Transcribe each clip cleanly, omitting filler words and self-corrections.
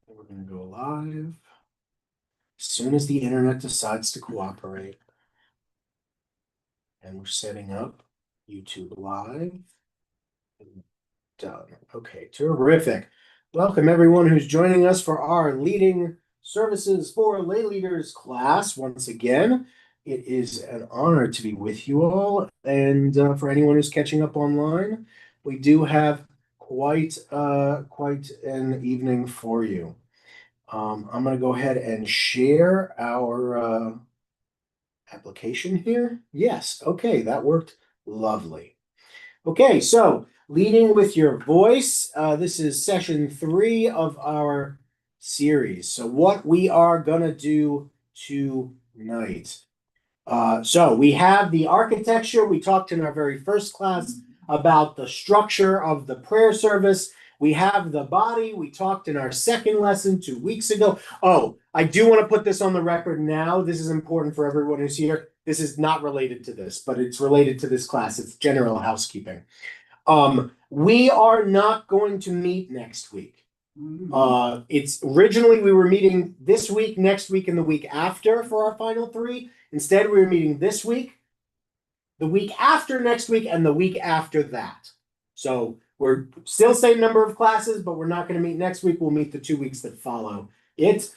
We're going to go live as soon as the internet decides to cooperate. And we're setting up YouTube Live. Done. Okay, terrific. Welcome everyone who's joining us for our Leading Services for Lay Leaders class. Once again, it is an honor to be with you all. And for anyone who's catching up online, we do have quite an evening for you. I'm going to go ahead and share our application here. Yes, okay, that worked lovely. Okay, so leading with your voice. This is session 3 of our series. So what we are going to do tonight. So we have the architecture. We talked in our very first class about the structure of the prayer service. We have the body. We talked in our second lesson 2 weeks ago. Oh, I do want to put this on the record now. This is important for everyone who's here. This is not related to this, but it's related to this class. It's general housekeeping. We are not going to meet next week. It's originally we were meeting this week, next week, and the week after for our final 3. Instead, we were meeting this week, the week after next week, and the week after that. So we're still same number of classes, but we're not going to meet next week. We'll meet the 2 weeks that follow it,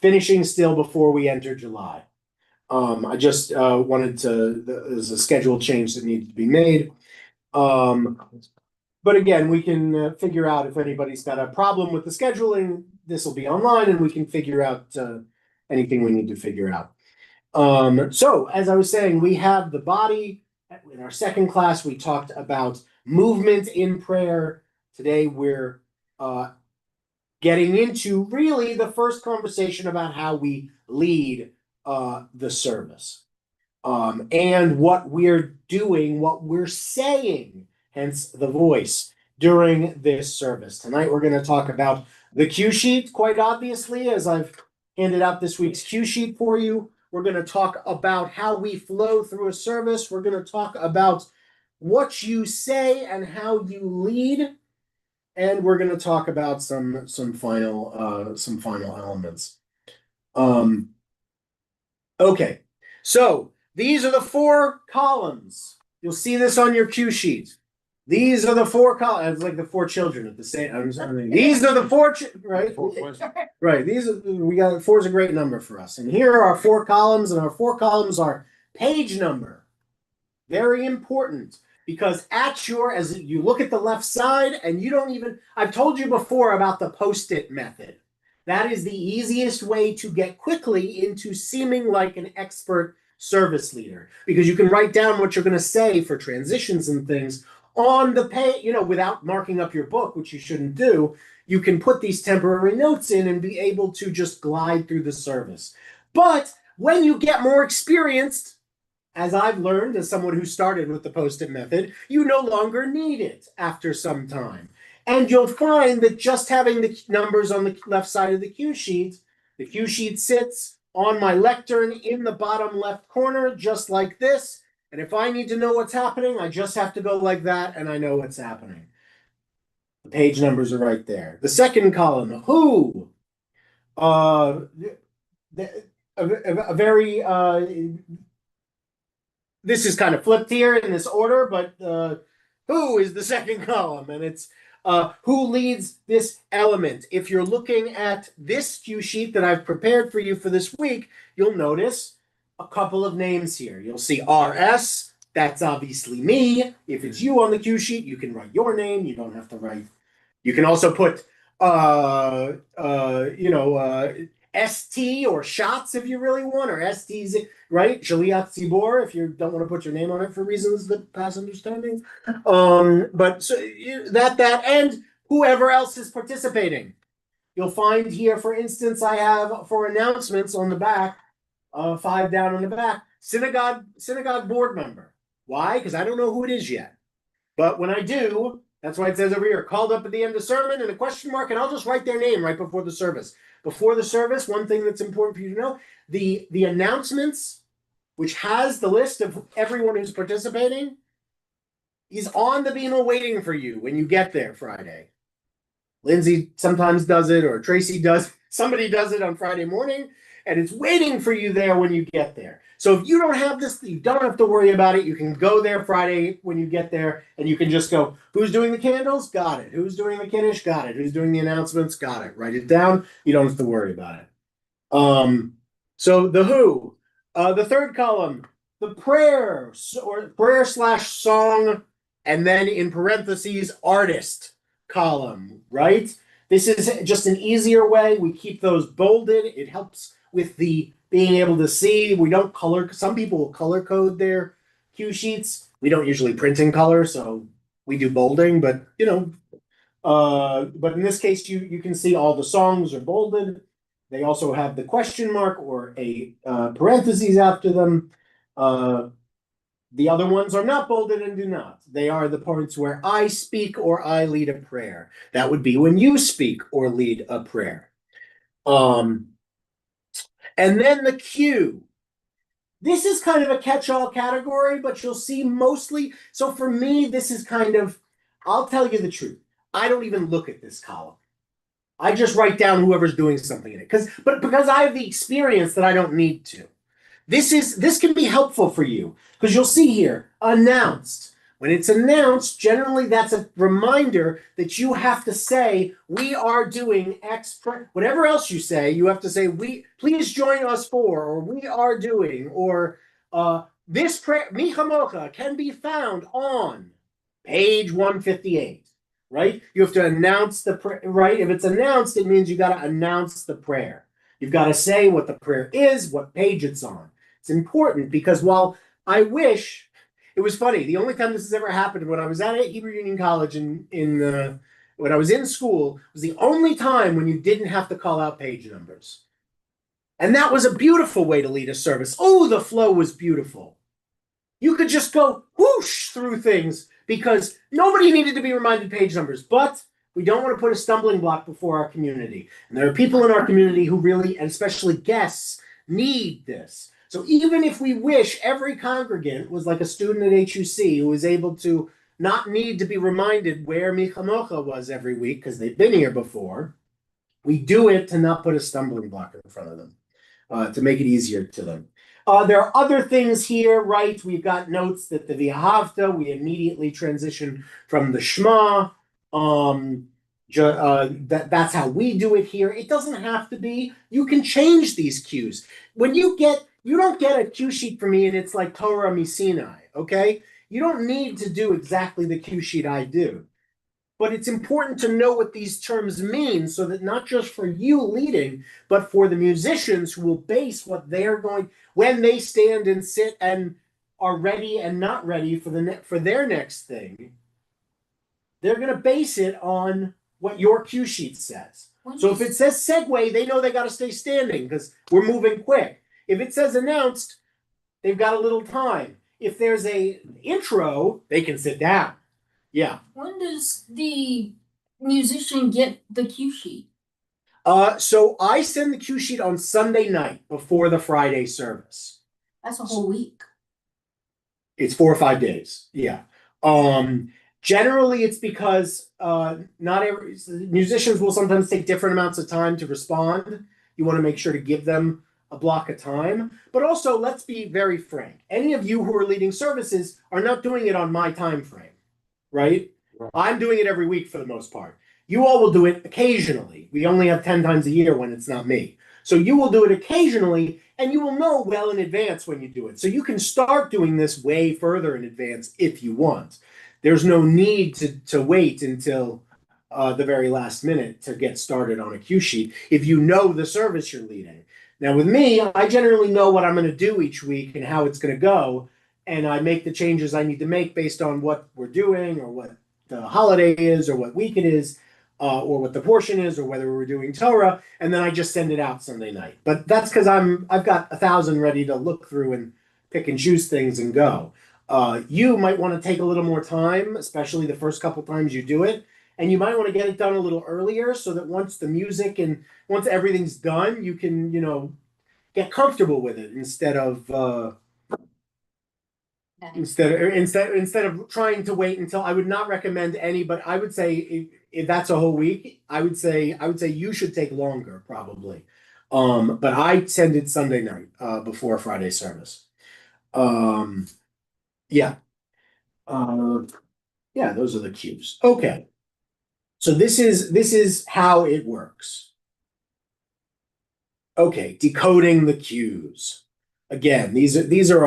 finishing still before we enter July. I just wanted to, there's a schedule change that needed to be made. But again, we can figure out if anybody's got a problem with the scheduling, this will be online and we can figure out anything we need to figure out. So as I was saying, we have the body. In our second class, we talked about movement in prayer. Today, we're getting into really the first conversation about how we lead the service. And what we're doing, what we're saying, hence the voice, during this service. Tonight, we're going to talk about the cue sheet, quite obviously, as I've handed out this week's cue sheet for you. We're going to talk about how we flow through a service. We're going to talk about what you say and how you lead. And we're going to talk about some final elements. Okay, so these are the 4 columns. You'll see this on your cue sheet. These are the 4 columns. It's like the 4 children at the same. These are the 4, right? Right. These are, we got 4 is a great number for us. And here are our 4 columns, and our 4 columns are page number. Very important, because as you look at the left side, and you don't even. I've told you before about the post-it method. That is the easiest way to get quickly into seeming like an expert service leader, because you can write down what you're going to say for transitions and things on the page, without marking up your book, which you shouldn't do. You can put these temporary notes in and be able to just glide through the service. But when you get more experienced, as I've learned as someone who started with the post-it method, you no longer need it after some time. And you'll find that just having the numbers on the left side of the cue sheet sits on my lectern in the bottom left corner, just like this. And if I need to know what's happening, I just have to go like that, and I know what's happening. The page numbers are right there. The second column, who? A very, this is kind of flipped here in this order, but who is the second column? And it's who leads this element. If you're looking at this cue sheet that I've prepared for you for this week, you'll notice a couple of names here. You'll see RS, that's obviously me. If it's you on the cue sheet, you can write your name. You don't have to write. You can also put, ST or shots if you really want, or ST's, right? Shaliach Tzibor, if you don't want to put your name on it for reasons that pass understanding. But so that and whoever else is participating. You'll find here, for instance, I have for announcements on the back, 5 down on the back, synagogue board member. Why? Because I don't know who it is yet. But when I do, that's why it says over here, called up at the end of sermon and a question mark, and I'll just write their name right before the service. Before the service, one thing that's important for you to know, the announcements, which has the list of everyone who's participating, is on the Beamer waiting for you when you get there Friday. Lindsay sometimes does it, or Tracy does. Somebody does it on Friday morning, and it's waiting for you there when you get there. So if you don't have this, you don't have to worry about it. You can go there Friday when you get there, and you can just go, who's doing the candles? Got it. Who's doing the Kiddush? Got it. Who's doing the announcements? Got it. Write it down. You don't have to worry about it. So the who, the third column, the prayer or prayer slash song, and then in parentheses, artist column, right? This is just an easier way. We keep those bolded. It helps with the being able to see. We don't color. Some people will color code their cue sheets. We don't usually print in color, so we do bolding, but but in this case, you can see all the songs are bolded. They also have the question mark or a parentheses after them. The other ones are not bolded and do not. They are the parts where I speak or I lead a prayer. That would be when you speak or lead a prayer. And then the cue. This is kind of a catch-all category, but you'll see mostly. So for me, this is kind of, I'll tell you the truth. I don't even look at this column. I just write down whoever's doing something in it. Because I have the experience that I don't need to. This can be helpful for you because you'll see here, announced. When it's announced, generally that's a reminder that you have to say, we are doing X, whatever else you say, you have to say, please join us for, or we are doing, or this prayer, Mi Chamocha, can be found on page 158, right? You have to announce the prayer, right? If it's announced, it means you got to announce the prayer. You've got to say what the prayer is, what page it's on. It's important because while I wish, it was funny, the only time this has ever happened when I was at Hebrew Union College when I was in school was the only time when you didn't have to call out page numbers. And that was a beautiful way to lead a service. Oh, the flow was beautiful. You could just go whoosh through things because nobody needed to be reminded page numbers, but we don't want to put a stumbling block before our community. And there are people in our community who really, and especially guests, need this. So even if we wish every congregant was like a student at HUC who was able to not need to be reminded where Mi Chamocha was every week because they've been here before, we do it to not put a stumbling block in front of them, to make it easier to them. There are other things here, right? We've got notes that the V'ahavta, we immediately transition from the Shema. That's how we do it here. It doesn't have to be. You can change these cues. When you don't get a cue sheet from me and it's like Torah Misinai, okay? You don't need to do exactly the cue sheet I do. But it's important to know what these terms mean so that not just for you leading, but for the musicians who will base what they're going, when they stand and sit and are ready and not ready for their next thing, they're going to base it on what your cue sheet says. So if it says segue, they know they got to stay standing because we're moving quick. If it says announced, they've got a little time. If there's a intro, they can sit down. Yeah. When does the musician get the cue sheet? So I send the cue sheet on Sunday night before the Friday service. That's a whole week. It's 4 or 5 days. Yeah. Generally, it's because not every musicians will sometimes take different amounts of time to respond. You want to make sure to give them a block of time. But also, let's be very frank. Any of you who are leading services are not doing it on my time frame. Right? I'm doing it every week for the most part. You all will do it occasionally. We only have 10 times a year when it's not me. So you will do it occasionally, and you will know well in advance when you do it. So you can start doing this way further in advance if you want. There's no need to wait until the very last minute to get started on a cue sheet if you know the service you're leading. Now with me, I generally know what I'm going to do each week and how it's going to go. And I make the changes I need to make based on what we're doing or what the holiday is or what week it is or what the portion is or whether we're doing Torah. And then I just send it out Sunday night. But that's because I've got 1,000 ready to look through and pick and choose things and go. You might want to take a little more time, especially the first couple times you do it. And you might want to get it done a little earlier so that once the music and once everything's done, you can, get comfortable with it instead of instead of trying to wait until I would not recommend any, but I would say if that's a whole week, I would say you should take longer probably. But I send it Sunday night, before Friday service. Um, yeah. Yeah, those are the cues. Okay. So this is how it works. Okay, decoding the cues. Again, these are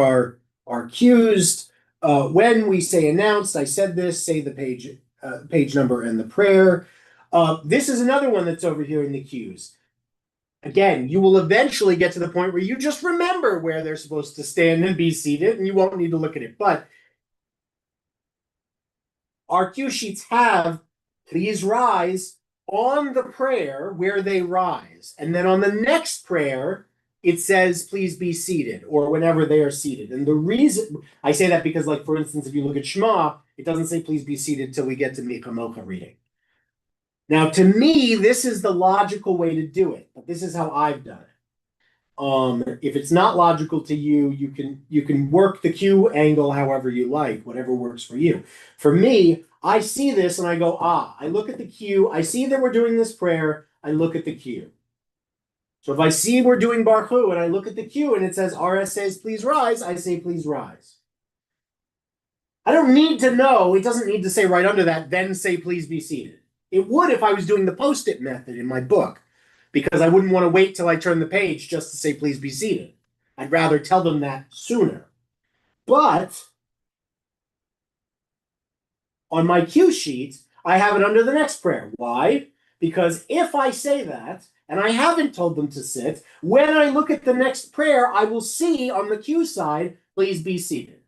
our cues. When we say announced, I said this, say the page number and the prayer. This is another one that's over here in the cues. Again, you will eventually get to the point where you just remember where they're supposed to stand and be seated, and you won't need to look at it. But our cue sheets have please rise on the prayer where they rise. And then on the next prayer, it says please be seated, or whenever they are seated. And the reason I say that because, like, for instance, if you look at Shema, it doesn't say please be seated till we get to Mi Chamocha reading. Now, to me, this is the logical way to do it, but this is how I've done it. If it's not logical to you, you can work the cue angle however you like, whatever works for you. For me, I see this and I go, I look at the cue, I see that we're doing this prayer, I look at the cue. So if I see we're doing Baruch Hu and I look at the cue and it says RS says please rise, I say please rise. I don't need to know, it doesn't need to say right under that, then say please be seated. It would if I was doing the post-it method in my book, because I wouldn't want to wait till I turn the page just to say please be seated. I'd rather tell them that sooner. But on my cue sheet, I have it under the next prayer. Why? Because if I say that, and I haven't told them to sit, when I look at the next prayer, I will see on the cue side, please be seated.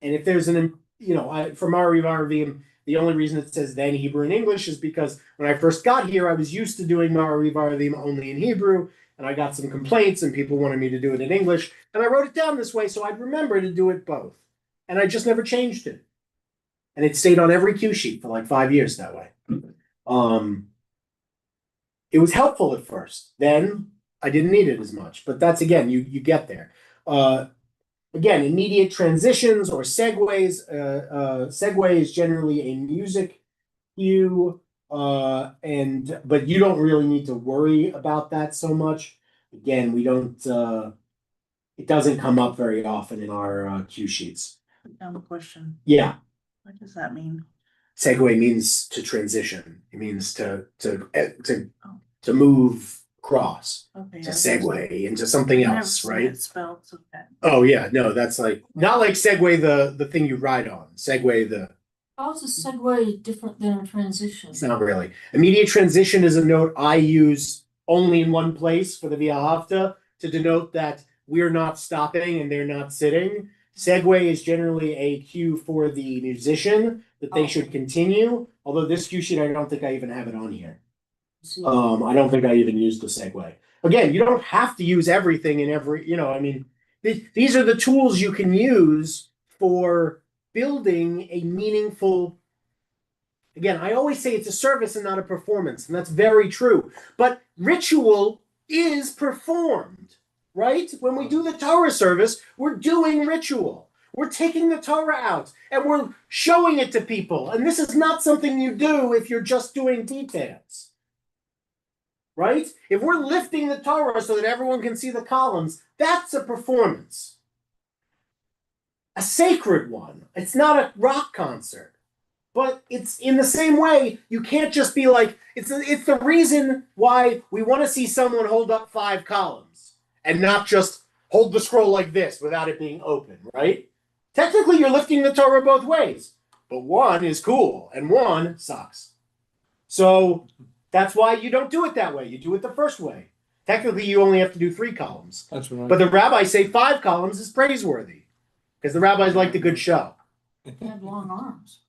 And if there's for Ma'ariv Arvim, the only reason it says then Hebrew and English is because when I first got here, I was used to doing Ma'ariv Arvim only in Hebrew, and I got some complaints and people wanted me to do it in English, and I wrote it down this way so I'd remember to do it both. And I just never changed it. And it stayed on every cue sheet for like 5 years that way. It was helpful at first. Then I didn't need it as much, but that's, again, you get there. Again, immediate transitions or segues. Segue is generally a music cue, but you don't really need to worry about that so much. Again, we don't. It doesn't come up very often in our cue sheets. I have a question. Yeah. What does that mean? Segue means to transition. It means to move across. Okay. To segue into something else, right? It's spelled so that. Oh yeah, no, that's like not like Segway the thing you ride on. Segway the. How's a segue different than a transition? It's not really. Immediate transition is a note I use only in one place for the Via Hafta to denote that we're not stopping and they're not sitting. Segue is generally a cue for the musician that they should continue. Although this cue sheet, I don't think I even have it on here. I don't think I even used the segue. Again, you don't have to use everything in every, these are the tools you can use for building a meaningful. Again, I always say it's a service and not a performance, and that's very true. But ritual is performed, right? When we do the Torah service, we're doing ritual. We're taking the Torah out and we're showing it to people. And this is not something you do if you're just doing details. Right? If we're lifting the Torah so that everyone can see the columns, that's a performance. A sacred one. It's not a rock concert. But it's in the same way, you can't just be like, it's the reason why we want to see someone hold up 5 columns and not just hold the scroll like this without it being open, right? Technically, you're lifting the Torah both ways, but one is cool and one sucks. So that's why you don't do it that way. You do it the first way. Technically, you only have to do 3 columns. That's right. But the rabbis say 5 columns is praiseworthy because the rabbis like the good show. They have long arms.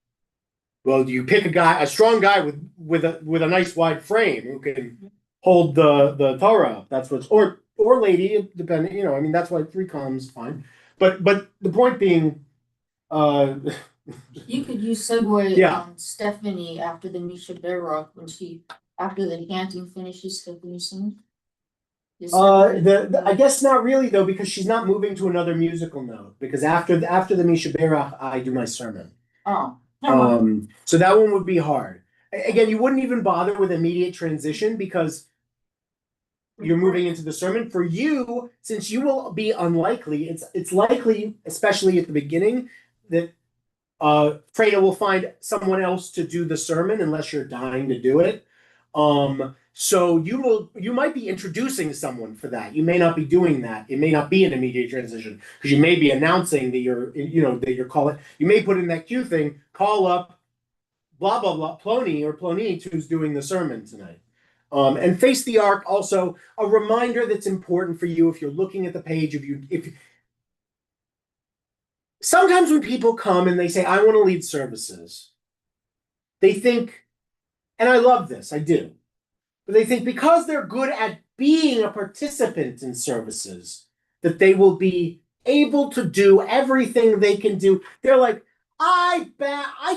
Well, you pick a strong guy with a nice wide frame who can hold the Torah up. That's what's or lady, depending. That's why 3 columns is fine. But the point being, You could use segue Yeah. on Stephanie after the Misha Barak after the chanting finishes, Stephanie sings. I guess not really though, because she's not moving to another musical note. Because after the Misha Berach, I do my sermon. Oh, So that one would be hard. Again, you wouldn't even bother with immediate transition because you're moving into the sermon. For you, since you will be unlikely, it's likely, especially at the beginning, that Freya will find someone else to do the sermon unless you're dying to do it. So you might be introducing someone for that. You may not be doing that. It may not be an immediate transition because you may be announcing that you're calling. You may put in that cue thing, call up blah blah blah Plony or Plonite who's doing the sermon tonight. And face the ark, also a reminder that's important for you if you're looking at the page. If sometimes when people come and they say, I want to lead services, they think, and I love this, I do, but they think because they're good at being a participant in services, that they will be able to do everything they can do. They're like, I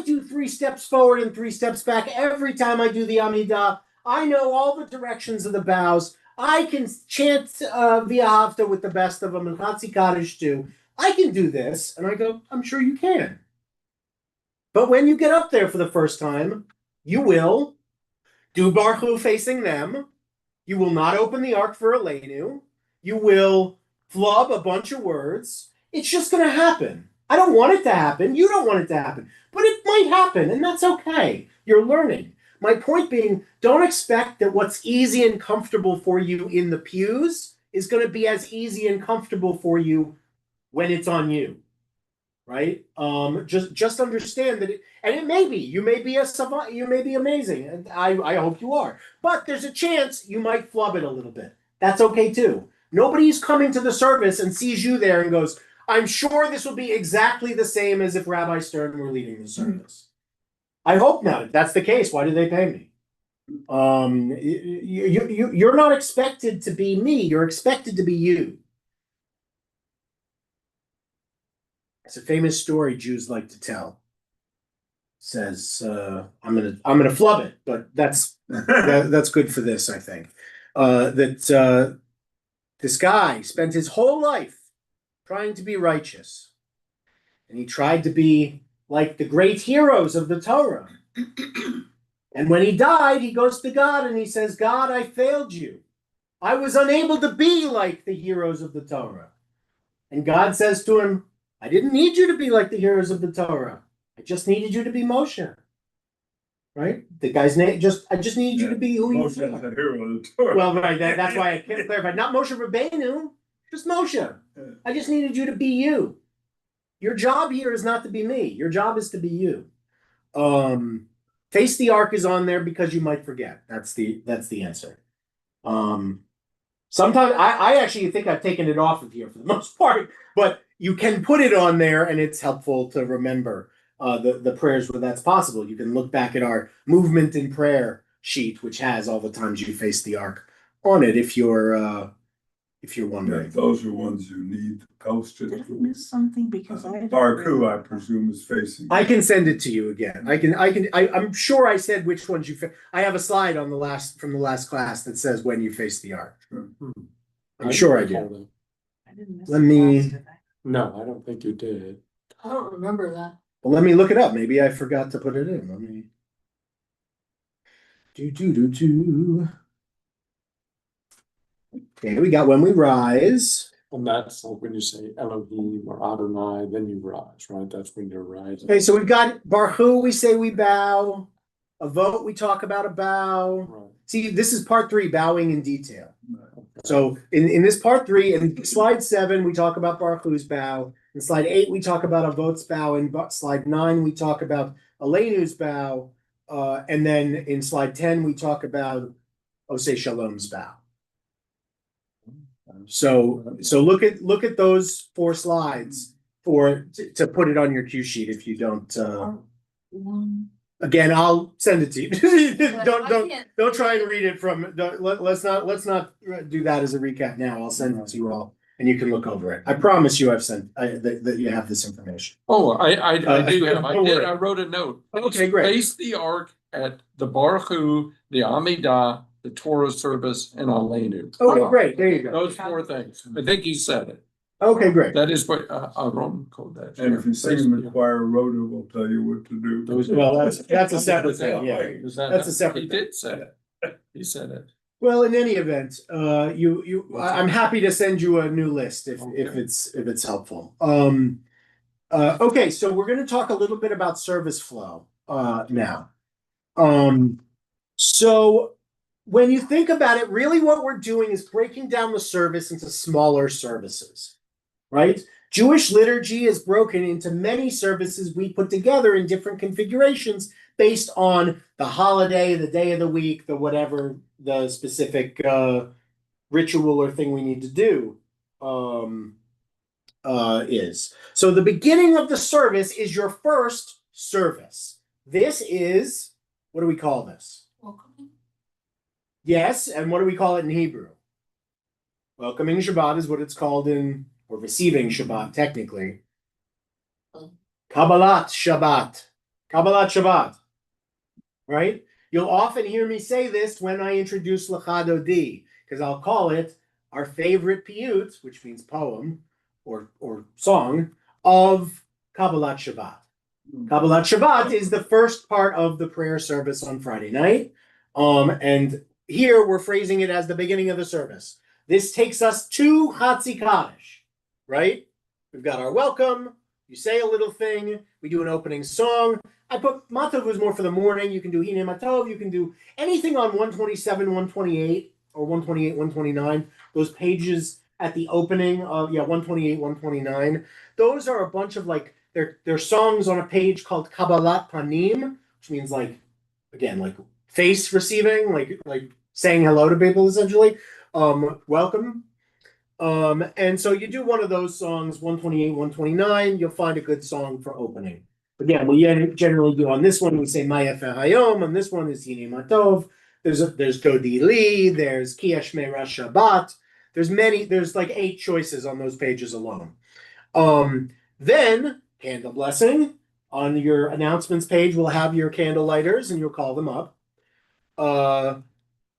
do 3 steps forward and 3 steps back every time I do the Amidah. I know all the directions of the bows. I can chant Via Hafta with the best of them and Chatzi Kaddish too. I can do this. And I go, I'm sure you can. But when you get up there for the first time, you will do Baruch Hu facing them. You will not open the ark for Aleinu. You will flub a bunch of words. It's just going to happen. I don't want it to happen. You don't want it to happen. But it might happen, and that's okay. You're learning. My point being, don't expect that what's easy and comfortable for you in the pews is going to be as easy and comfortable for you when it's on you, right? Just understand that, and it may be, you may be a savant, you may be amazing, and I hope you are. But there's a chance you might flub it a little bit. That's okay too. Nobody's coming to the service and sees you there and goes, I'm sure this will be exactly the same as if Rabbi Stern were leading the service. I hope not. If that's the case, why do they pay me? You're not expected to be me. You're expected to be you. It's a famous story Jews like to tell. It says I'm gonna flub it, but that's good for this, I think. This guy spent his whole life trying to be righteous, and he tried to be like the great heroes of the Torah. And when he died, he goes to God and he says, God, I failed you. I was unable to be like the heroes of the Torah. And God says to him, I didn't need you to be like the heroes of the Torah. I just needed you to be Moshe. Right? The guy's name, I just needed you to be who you are. Moshe is the hero of the Torah. Well, right, that's why I can't clarify. Not Moshe Rabbeinu, just Moshe. I just needed you to be you. Your job here is not to be me. Your job is to be you. Face the ark is on there because you might forget. That's the answer. Sometimes I actually think I've taken it off of here for the most part, but you can put it on there and it's helpful to remember the prayers where that's possible. You can look back at our movement in prayer sheet, which has all the times you face the ark on it if you're wondering. Yeah, those are ones who need the post-it. Did I miss something because I? Baruch Hu, I presume, is facing. I can send it to you again. I'm sure I said which ones you. I have a slide on from the last class that says when you face the ark. Sure. I'm sure I do. I didn't miss Let the me- class, did I? No, I don't think you did. I don't remember that. Well, let me look it up. Maybe I forgot to put it in. Let me. Do. Okay, we got when we rise. And that's like when you say Elohim or Adonai, then you rise, right? That's when you're rising. Okay, so we've got Baruch Hu, we say we bow. A vote, we talk about a bow. Right. See, this is part 3, bowing in detail. So in this part 3, in slide 7, we talk about Baruch Hu's bow. In slide 8, we talk about a vote's bow. In slide 9, we talk about Aleinu's bow. And then in slide 10, we talk about Osei Shalom's bow. So look at those 4 slides to put it on your cue sheet if you don't. Again, I'll send it to you. Don't try and read it from. Let's not do that as a recap now. I'll send it to you all, and you can look over it. I promise you, I've sent that you have this information. Oh, I do have. Don't worry. I wrote a note. Okay, great. Face the ark at the Baruch Hu, the Amidah, the Torah service, and Aleinu. Okay, great. There you go. Those 4 things. I think you said it. Okay, great. That is what Aaron called that. And if you sing in the Yeah. choir, Rhoda will tell you what to do. Those- Well, that's a separate thing, yeah. Is that- That's a separate He thing. did say it. He said it. Well, in any event, I'm happy to send you a new list if Okay. if it's helpful. Okay, so we're gonna talk a little bit about service flow now. So when you think about it, really what we're doing is breaking down the service into smaller services, right? Jewish liturgy is broken into many services we put together in different configurations based on the holiday, the day of the week, the whatever the specific ritual or thing we need to do is. So the beginning of the service is your first service. This is, what do we call this? Welcoming. Yes, and what do we call it in Hebrew? Welcoming Shabbat is what it's called in, or receiving Shabbat, technically. Kabbalat Shabbat. Kabbalat Shabbat. Right? You'll often hear me say this when I introduce Lecha Dodi, because I'll call it our favorite piyut, which means poem or song, of Kabbalat Shabbat. Kabbalat Shabbat is the first part of the prayer service on Friday night. And here we're phrasing it as the beginning of the service. This takes us to Chatzi Kaddish, right? We've got our welcome. You say a little thing. We do an opening song. I put Matov was more for the morning. You can do Hine Matov. You can do anything on 127, 128, or 128, 129. Those pages at the opening of 128, 129. Those are a bunch of like they're songs on a page called Kabbalat Panim, which means like again like face receiving, like saying hello to people essentially. Welcome. And so you do one of those songs, 128, 129, you'll find a good song for opening. Again, we generally do on this one, we say Maya Hayom, on this one is Hine Matov, there's Dodi Li, there's Ki Shmeira Shabbat, there's like 8 choices on those pages alone. Then, candle blessing, on your announcements page, we'll have your candle lighters and you'll call them up.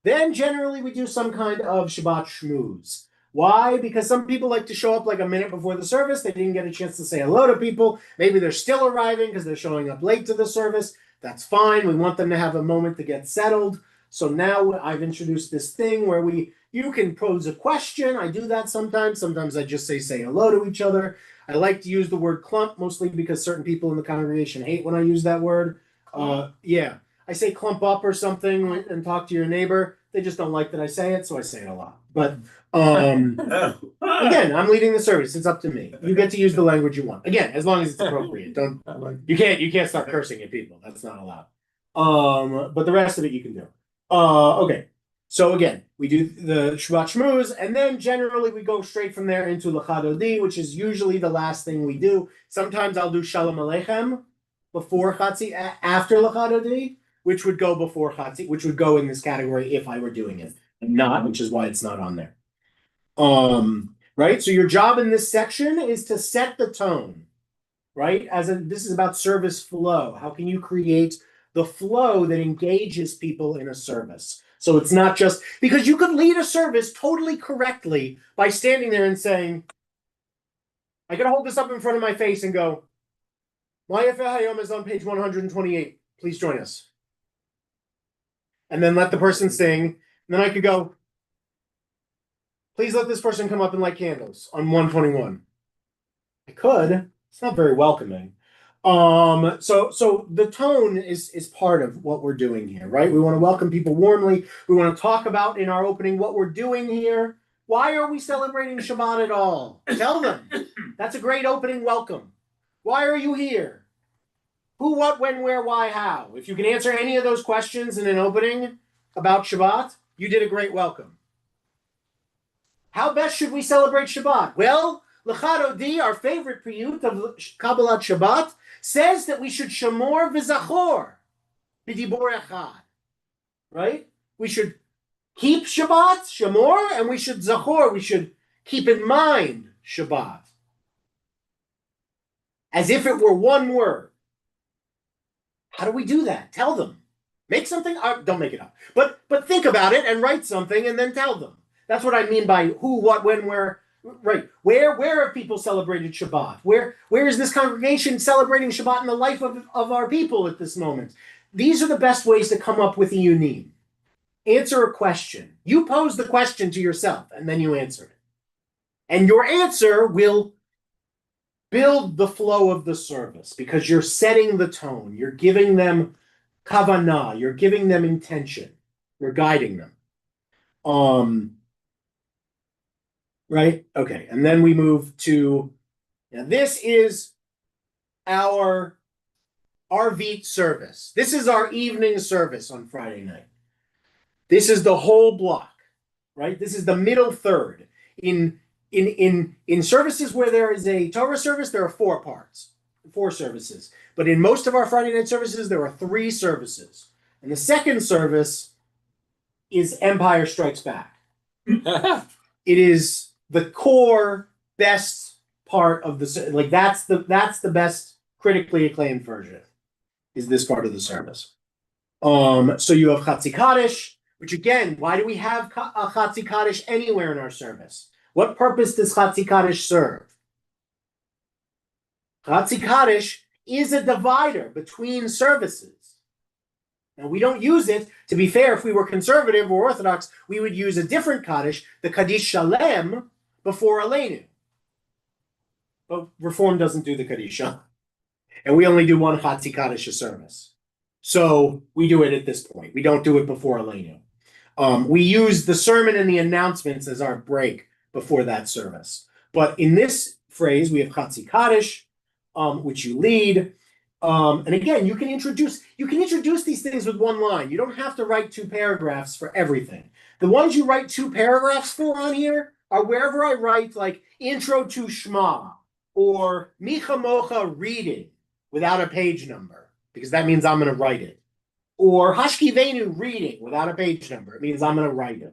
Then generally we do some kind of Shabbat shmooze. Why? Because some people like to show up like a minute before the service. They didn't get a chance to say hello to people. Maybe they're still arriving because they're showing up late to the service. That's fine. We want them to have a moment to get settled. So now I've introduced this thing where you can pose a question. I do that sometimes. Sometimes I just say hello to each other. I like to use the word clump, mostly because certain people in the congregation hate when I use that word. I say clump up or something and talk to your neighbor. They just don't like that I say it, so I say it a lot. But again, I'm leading the service. It's up to me. You get to use the language you want. Again, as long as it's appropriate. You can't start cursing at people. That's not allowed. But the rest of it you can do. Okay. So again, we do the Shabbat Shmooze, and then generally we go straight from there into Lecha Dodi, which is usually the last thing we do. Sometimes I'll do Shalom Aleichem before Chatzi, after Lecha Dodi, which would go before Chatzi, which would go in this category if I were doing it. Not, which is why it's not on there. Right? So your job in this section is to set the tone, right? This is about service flow. How can you create the flow that engages people in a service? So it's not just because you could lead a service totally correctly by standing there and saying, I could hold this up in front of my face and go, Maya Hayom is on page 128. Please join us. And then let the person sing. And then I could go, please let this person come up and light candles on 121. I could. It's not very welcoming. So the tone is part of what we're doing here, right? We want to welcome people warmly. We want to talk about in our opening what we're doing here. Why are we celebrating Shabbat at all? Tell them. That's a great opening welcome. Why are you here? Who, what, when, where, why, how? If you can answer any of those questions in an opening about Shabbat, you did a great welcome. How best should we celebrate Shabbat? Well, Lecha Dodi, our favorite piyut of Kabbalat Shabbat, says that we should shamor v'zachor b'dibur echad. Right? We should keep Shabbat, shamor, and we should zachor, we should keep in mind Shabbat. As if it were one word. How do we do that? Tell them. Make something up. Don't make it up. But think about it and write something and then tell them. That's what I mean by who, what, when, where. right, where have people celebrated Shabbat? Where is this congregation celebrating Shabbat in the life of our people at this moment? These are the best ways to come up with a unim. Answer a question. You pose the question to yourself, and then you answer it. And your answer will build the flow of the service because you're setting the tone. You're giving them kavanah. You're giving them intention. You're guiding them. Right? Okay. And then we move to, now this is our Arvit service. This is our evening service on Friday night. This is the whole block, right? This is the middle third. In services where there is a Torah service, there are 4 parts, 4 services. But in most of our Friday night services, there are 3 services. And the second service is Empire Strikes Back. It is the core best part of the, like that's the best critically acclaimed version, is this part of the service. So you have Chatzi Kaddish, which again, why do we have a Chatzi Kaddish anywhere in our service? What purpose does Chatzi Kaddish serve? Chatzi Kaddish is a divider between services. Now, we don't use it. To be fair, if we were conservative or Orthodox, we would use a different Kaddish, the Kaddish Shalem, before Aleinu. But Reform doesn't do the Kaddish. And we only do one Chatzi Kaddish a service. So we do it at this point. We don't do it before Aleinu. We use the sermon and the announcements as our break before that service. But in this phrase, we have Chatzi Kaddish, which you lead. And again, you can introduce these things with one line. You don't have to write 2 paragraphs for everything. The ones you write 2 paragraphs for on here are wherever I write like intro to Shema or Micha Mocha reading without a page number, because that means I'm going to write it. Or Hashkivenu reading without a page number. It means I'm going to write it.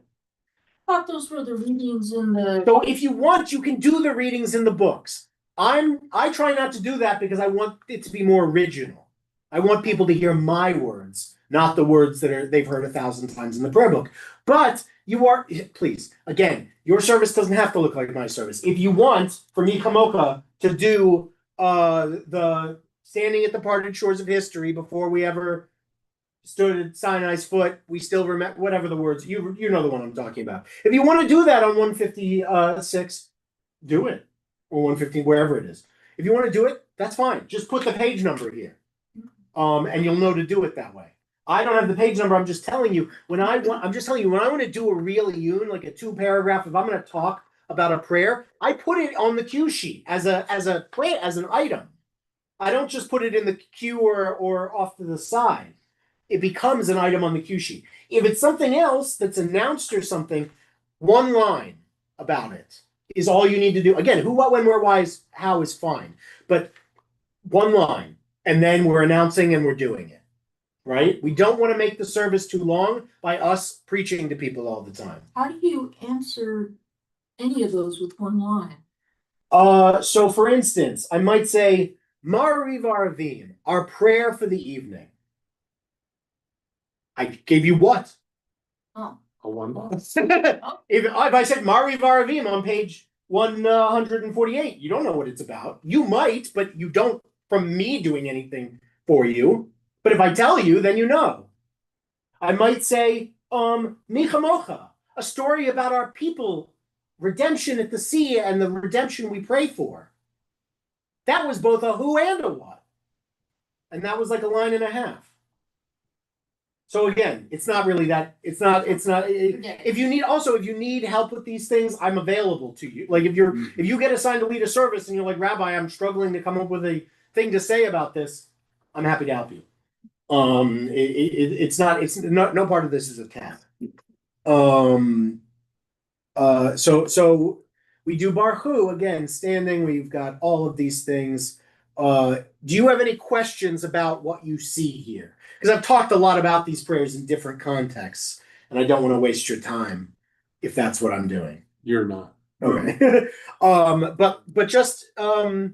I thought those were the readings in the. So if you want, you can do the readings in the books. I try not to do that because I want it to be more original. I want people to hear my words, not the words that they've heard 1,000 times in the prayer book. But you are, please, again, your service doesn't have to look like my service. If you want for Micha Mocha to do the standing at the parted shores of history before we ever stood at Sinai's foot, we still remember, whatever the words, you know the one I'm talking about. If you want to do that on 156, do it. Or 115, wherever it is. If you want to do it, that's fine. Just put the page number here. And you'll know to do it that way. I don't have the page number. I'm just telling you when I want to do a real iyun, like a 2 paragraph, if I'm going to talk about a prayer, I put it on the cue sheet as an item. I don't just put it in the queue or off to the side. It becomes an item on the cue sheet. If it's something else that's announced or something, 1 line about it is all you need to do. Again, who, what, when, where, why, how is fine. But 1 line, and then we're announcing and we're doing it, right? We don't want to make the service too long by us preaching to people all the time. How do you answer any of those with 1 line? So for instance, I might say, Mariv Aravim, our prayer for the evening. I gave you what? Oh, A 1 line. If I said Mariv Aravim on page 148, you don't know what it's about. You might, but you don't from me doing anything for you. But if I tell you, then you know. I might say, Micha Mocha, a story about our people, redemption at the sea and the redemption we pray for. That was both a who and a what. And that was like 1.5 lines. So again, it's not really that, if you need help with these things, I'm available to you. Like if you get assigned to lead a service and you're like, Rabbi, I'm struggling to come up with a thing to say about this, I'm happy to help you. No part of this is a task. So we do Baruch Hu, again, standing, we've got all of these things. Do you have any questions about what you see here? Because I've talked a lot about these prayers in different contexts, and I don't want to waste your time if that's what I'm doing. You're not. Okay. But just right,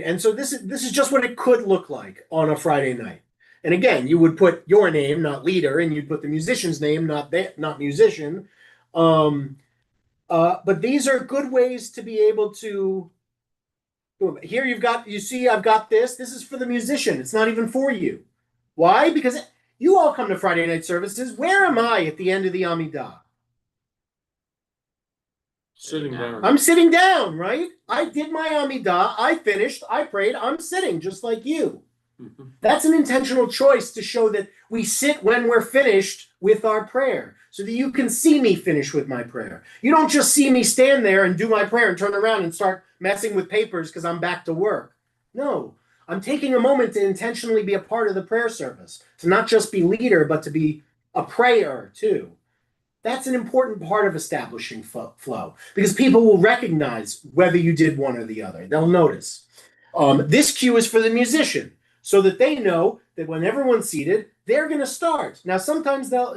and so this is just what it could look like on a Friday night. And again, you would put your name, not leader, and you'd put the musician's name, not musician. But these are good ways to be able to. Here you see, I've got this. This is for the musician. It's not even for you. Why? Because you all come to Friday night services. Where am I at the end of the Amidah? Sitting down. I'm sitting down, right? I did my Amidah. I finished. I prayed. I'm sitting just like you. Mhm. That's an intentional choice to show that we sit when we're finished with our prayer so that you can see me finish with my prayer. You don't just see me stand there and do my prayer and turn around and start messing with papers because I'm back to work. No, I'm taking a moment to intentionally be a part of the prayer service, to not just be leader, but to be a prayer too. That's an important part of establishing flow because people will recognize whether you did one or the other. They'll notice. This cue is for the musician, so that they know that when everyone's seated, they're going to start. Now, sometimes they'll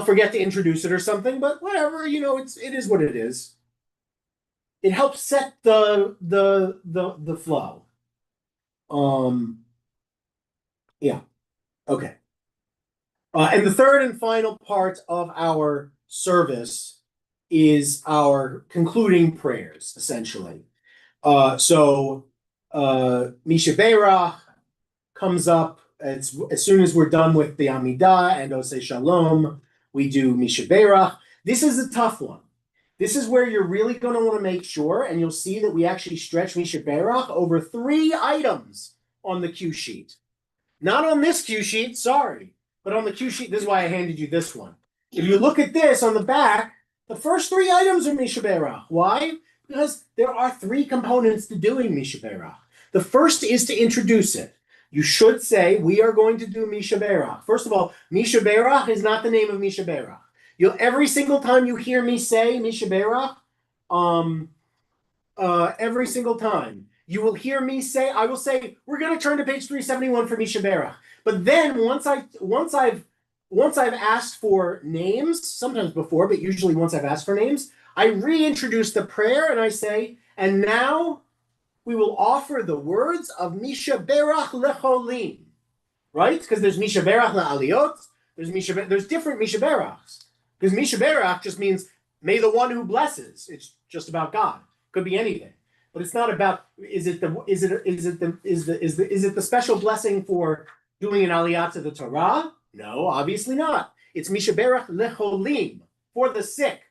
forget to introduce it or something, but whatever, it is what it is. It helps set the flow. Yeah. Okay. And the third and final part of our service is our concluding prayers, essentially. So Misha Beirach comes up as soon as we're done with the Amidah and Oseh Shalom, we do Misha Beirach. This is a tough one. This is where you're really going to want to make sure, and you'll see that we actually stretch Misha Beirach over 3 items on the cue sheet. Not on this cue sheet, sorry, but on the cue sheet. This is why I handed you this one. If you look at this on the back, the first 3 items are Misha Beirach. Why? Because there are 3 components to doing Misha Beirach. The first is to introduce it. You should say, we are going to do Misha Beirach. First of all, Misha Beirach is not the name of Misha Beirach. Every single time you hear me say Misha Beirach, every single time, you will hear me say, I will say, we're going to turn to page 371 for Misha Beirach. But then once I've asked for names, sometimes before, but usually once I've asked for names, I reintroduce the prayer and I say, and now we will offer the words of Misha Beirach lecholim, right? Because there's Misha Beirach le'aliyot, there's different Misha Beirachs. Because Misha Beirach just means may the one who blesses. It's just about God. Could be anything, but it's not about is it the special blessing for doing an aliyah to the Torah? No, obviously not. It's Misha Beirach lecholim, for the sick.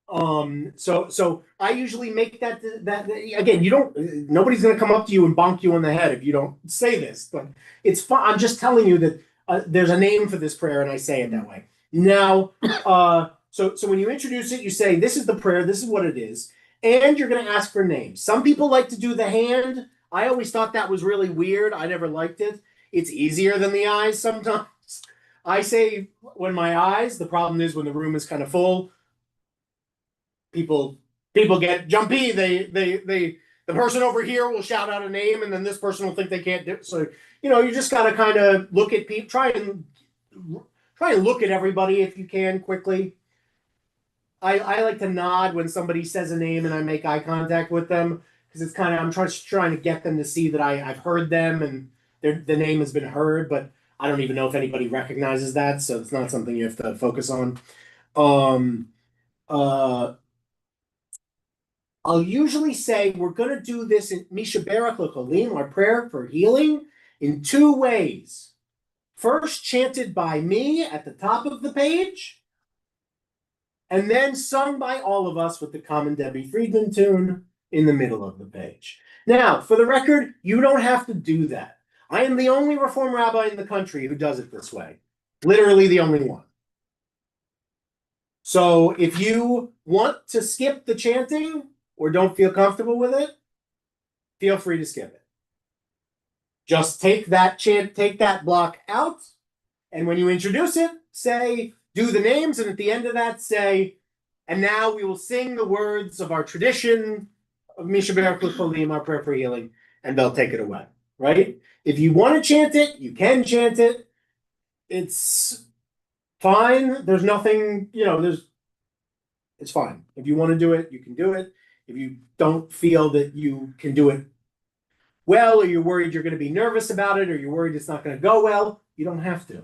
So I usually make that again. Nobody's going to come up to you and bonk you on the head if you don't say this. But it's fun. I'm just telling you that there's a name for this prayer, and I say it that way. Now, so when you introduce it, you say this is the prayer. This is what it is, and you're going to ask for names. Some people like to do the hand. I always thought that was really weird. I never liked it. It's easier than the eyes sometimes. I say when my eyes. The problem is when the room is kind of full. People get jumpy. The person over here will shout out a name, and then this person will think they can't do it. So you just got to kind of look at people. Try and look at everybody if you can quickly. I like to nod when somebody says a name and I make eye contact with them because it's kind of I'm trying to get them to see that I've heard them and the name has been heard, but I don't even know if anybody recognizes that, so it's not something you have to focus on. I'll usually say we're going to do this in Misha Beirach lecholim, our prayer for healing, in 2 ways. First, chanted by me at the top of the page, and then sung by all of us with the common Debbie Friedman tune in the middle of the page. Now, for the record, you don't have to do that. I am the only Reform rabbi in the country who does it this way. Literally the only one. So if you want to skip the chanting or don't feel comfortable with it, feel free to skip it. Just take that block out, and when you introduce it, do the names, and at the end of that say, and now we will sing the words of our tradition of Misha Beirach lecholim, our prayer for healing, and they'll take it away, right? If you want to chant it, you can chant it. It's fine. There's nothing, it's fine. If you want to do it, you can do it. If you don't feel that you can do it well, or you're worried you're going to be nervous about it, or you're worried it's not going to go well, you don't have to.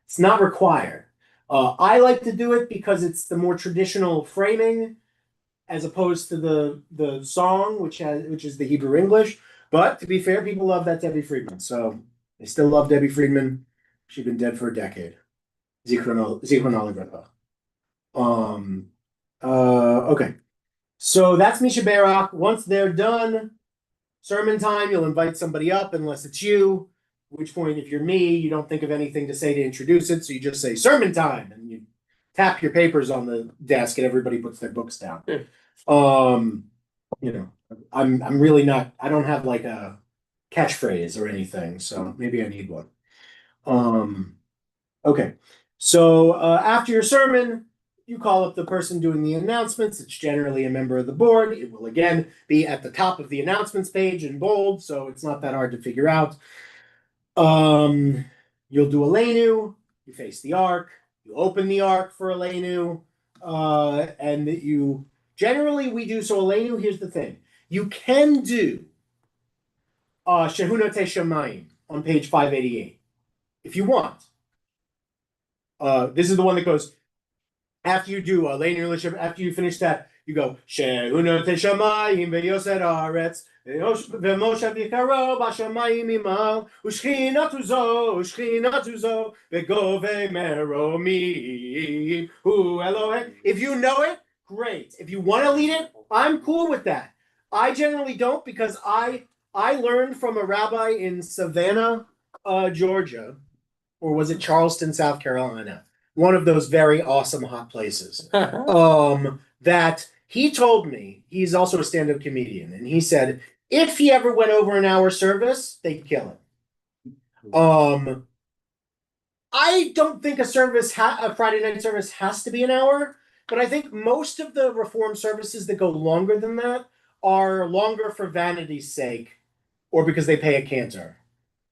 It's not required. I like to do it because it's the more traditional framing as opposed to the song, which is the Hebrew English. But to be fair, people love that Debbie Friedman. So they still love Debbie Friedman. She's been dead for a decade. Zichrono Livracha. Okay. So that's Misha Barak. Once they're done, sermon time, you'll invite somebody up unless it's you. At which point, if you're me, you don't think of anything to say to introduce it, so you just say sermon time, and you tap your papers on the desk, and everybody puts their books down. You know, I'm really not. I don't have like a catchphrase or anything, so maybe I need one. Okay, so after your sermon, you call up the person doing the announcements. It's generally a member of the board. It will again be at the top of the announcements page in bold, so it's not that hard to figure out. You'll do Aleinu, you face the ark, you open the ark for Aleinu, and you generally we do so Aleinu. Here's the thing: you can do Shehunate Shamayim on page 588 if you want. This is the one that goes after you do Aleinu. After you finish that, you go Shehunate Shamayim ve'yoser haaretz. ומשה ביקרו בשמיים ממעל, ושכינתו זו, וגובה מרומים, הוא אלוהים. If you know it, great. If you want to lead it, I'm cool with that. I generally don't because I learned from a rabbi in Savannah, Georgia, or was it Charleston, South Carolina? One of those very awesome hot places. That he told me, he's also a stand-up comedian, and he said, if he ever went over an hour service, they'd kill him. I don't think a Friday night service has to be an hour, but I think most of the Reform services that go longer than that are longer for vanity's sake, or because they pay a cantor,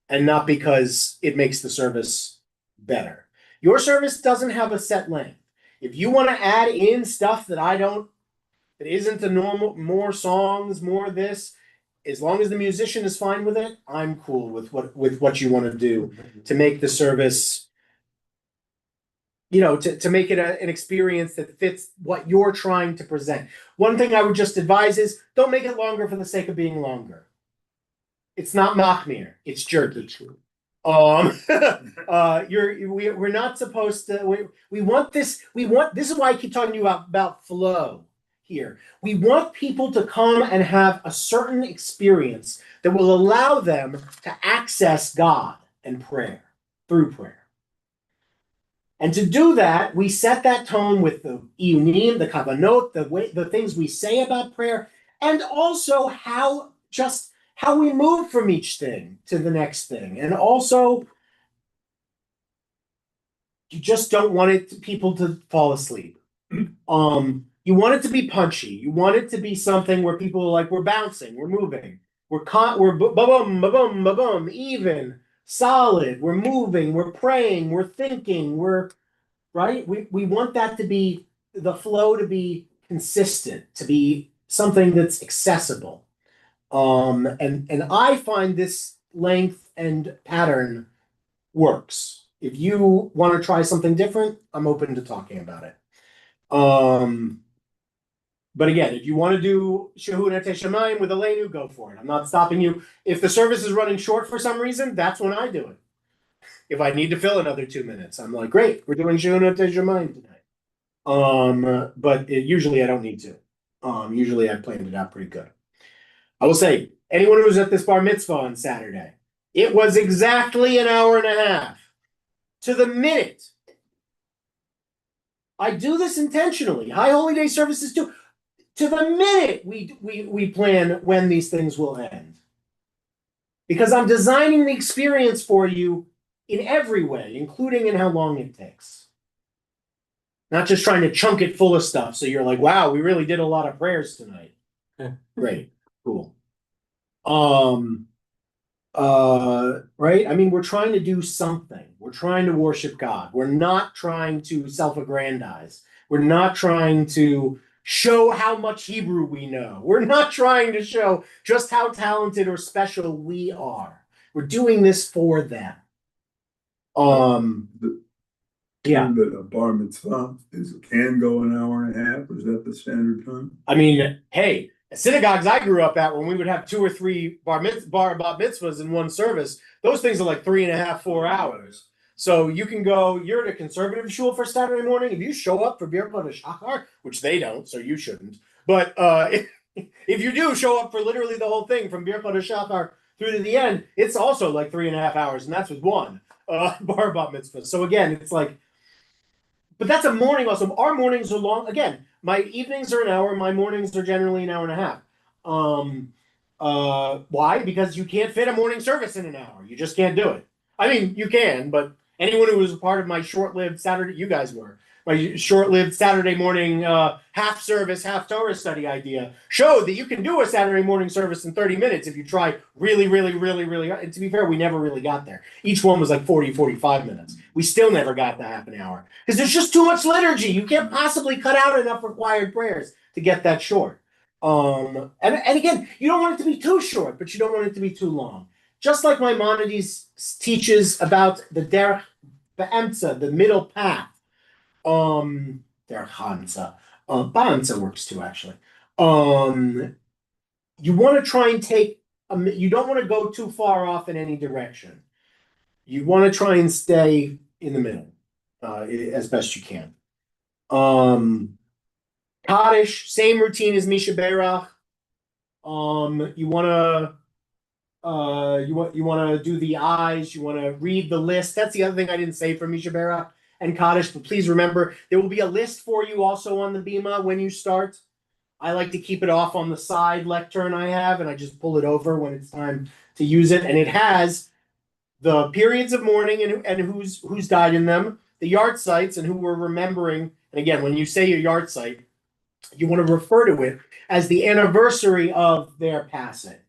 and not because it makes the service better. Your service doesn't have a set length. If you want to add in stuff that isn't the normal, more songs, more this, as long as the musician is fine with it, I'm cool with what you want to do to make the service, to make it an experience that fits what you're trying to present. One thing I would just advise is don't make it longer for the sake of being longer. It's not machmir, it's jerky. We're not supposed to. We want this. This is why I keep talking to you about flow. Here, we want people to come and have a certain experience that will allow them to access God and prayer through prayer. And to do that, we set that tone with the iyunim, the kavanot, the things we say about prayer, and also how we move from each thing to the next thing. And also, you just don't want people to fall asleep. You want it to be punchy. You want it to be something where people are like, we're bouncing, we're moving, we're ba-boom, ba-boom, ba-boom, even, solid, we're moving, we're praying, we're thinking, right? We want that to be, the flow to be consistent, to be something that's accessible. And I find this length and pattern works. If you want to try something different, I'm open to talking about it. But again, if you want to do Shehunate Shamayim with Aleinu, go for it. I'm not stopping you. If the service is running short for some reason, that's when I do it. If I need to fill another 2 minutes, I'm like, great, we're doing Shehunate Shamayim tonight. But usually I don't need to. Usually I planned it out pretty good. I will say, anyone who was at this bar mitzvah on Saturday, it was exactly an hour and a half to the minute. I do this intentionally. High Holy Day services too. To the minute we plan when these things will end. Because I'm designing the experience for you in every way, including in how long it takes. Not just trying to chunk it full of stuff, so you're like, wow, we really did a lot of prayers tonight. Great, cool. Right? I mean, we're trying to do something. We're trying to worship God. We're not trying to self-aggrandize. We're not trying to show how much Hebrew we know. We're not trying to show just how talented or special we are. We're doing this for them. The- Yeah. That a bar mitzvah can go an hour and a half, is that the standard time? I mean, hey, synagogues I grew up at, when we would have 2 or 3 bat mitzvahs in one service, those things are like 3.5, 4 hours. So you can go, you're at a conservative shul for Saturday morning. If you show up for Birkat Shachar, which they don't, so you shouldn't. But if you do show up for literally the whole thing from Birkat Shachar through to the end, it's also like 3.5 hours, and that's with one bar bat mitzvah. So again, it's like, but that's a morning also. Our mornings are long. Again, my evenings are an hour. My mornings are generally an hour and a half. Why? Because you can't fit a morning service in an hour. You just can't do it. I mean, you can, but anyone who was a part of my short-lived Saturday, you guys were, my short-lived Saturday morning half service, half Torah study idea showed that you can do a Saturday morning service in 30 minutes if you try really, really, really, really hard. And to be fair, we never really got there. Each one was like 40, 45 minutes. We still never got to half an hour because there's just too much liturgy. You can't possibly cut out enough required prayers to get that short. And again, you don't want it to be too short, but you don't want it to be too long. Just like Maimonides teaches about the derech ba'emtza, the middle path. Derech hansa. Ba'emtza works too, actually. You want to try and take. You don't want to go too far off in any direction. You want to try and stay in the middle, as best you can. Kaddish, same routine as Misha Berach. You want to do the eyes. You want to read the list. That's the other thing I didn't say for Misha Berach and Kaddish. But please remember, there will be a list for you also on the Bima when you start. I like to keep it off on the side lectern I have, and I just pull it over when it's time to use it. And it has the periods of mourning and who's died in them, the yard sites and who we're remembering. And again, when you say your yard site, you want to refer to it as the anniversary of their passing.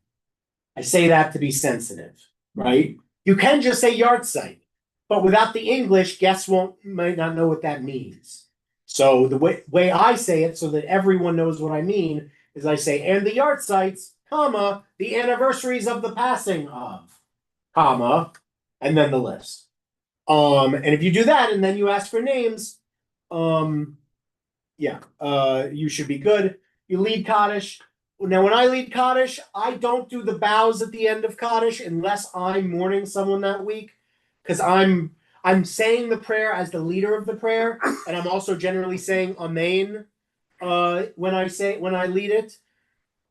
I say that to be sensitive, right? You can just say yard site, but without the English, guests might not know what that means. So the way I say it, so that everyone knows what I mean, is I say, and the yard sites, comma, the anniversaries of the passing of, comma, and then the list. And if you do that, and then you ask for names, you should be good. You lead Kaddish. Now, when I lead Kaddish, I don't do the bows at the end of Kaddish unless I'm mourning someone that week, because I'm saying the prayer as the leader of the prayer, and I'm also generally saying Amen when I lead it,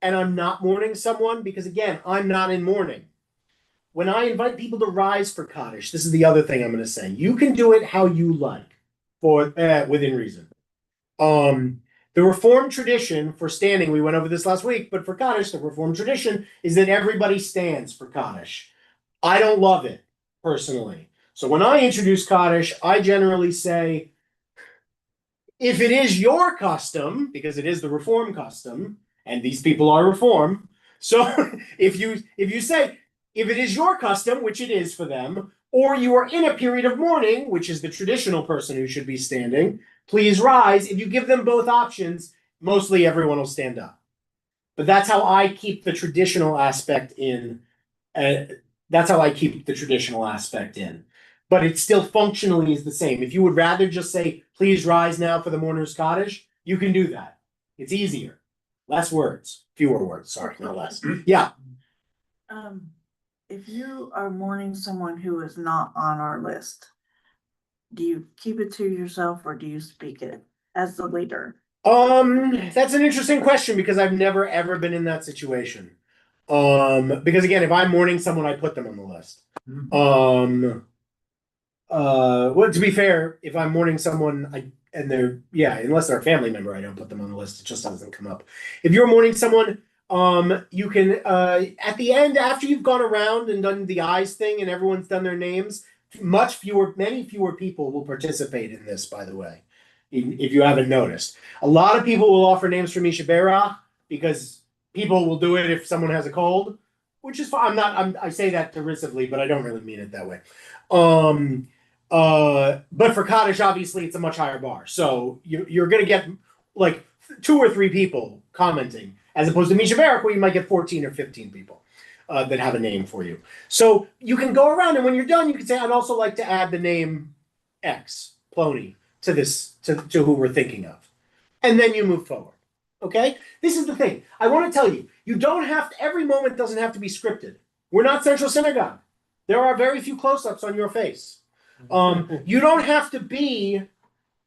and I'm not mourning someone because again, I'm not in mourning. When I invite people to rise for Kaddish, this is the other thing I'm going to say. You can do it how you like, for within reason. The Reformed tradition for standing, we went over this last week, but for Kaddish, the Reformed tradition is that everybody stands for Kaddish. I don't love it, personally. So when I introduce Kaddish, I generally say, if it is your custom, because it is the Reform custom, and these people are Reform, so if you say, if it is your custom, which it is for them, or you are in a period of mourning, which is the traditional person who should be standing, please rise. If you give them both options, mostly everyone will stand up. But that's how I keep the traditional aspect in. That's how I keep the traditional aspect in. But it still functionally is the same. If you would rather just say, please rise now for the mourner's Kaddish, you can do that. It's easier. Less words. Fewer words, sorry, not less. Yeah. If you are mourning someone who is not on our list, do you keep it to yourself or do you speak it as the leader? That's an interesting question because I've never ever been in that situation. Because again, if I'm mourning someone, I put them on the list. Well, to be fair, if I'm mourning someone, unless they're a family member, I don't put them on the list. It just doesn't come up. If you're mourning someone, you can at the end, after you've gone around and done the eyes thing and everyone's done their names, many fewer people will participate in this, by the way, if you haven't noticed. A lot of people will offer names for Misha Berach because people will do it if someone has a cold, which is fine. I say that derisively, but I don't really mean it that way. But for Kaddish, obviously, it's a much higher bar. So you're going to get like 2 or 3 people commenting, as opposed to Misha Barak, where you might get 14 or 15 people that have a name for you. So you can go around, and when you're done, you can say, I'd also like to add the name X, Plony, to this, to who we're thinking of. And then you move forward. Okay? This is the thing. I want to tell you, you don't have to, every moment doesn't have to be scripted. We're not Central Synagogue. There are very few close-ups on your face. You don't have to be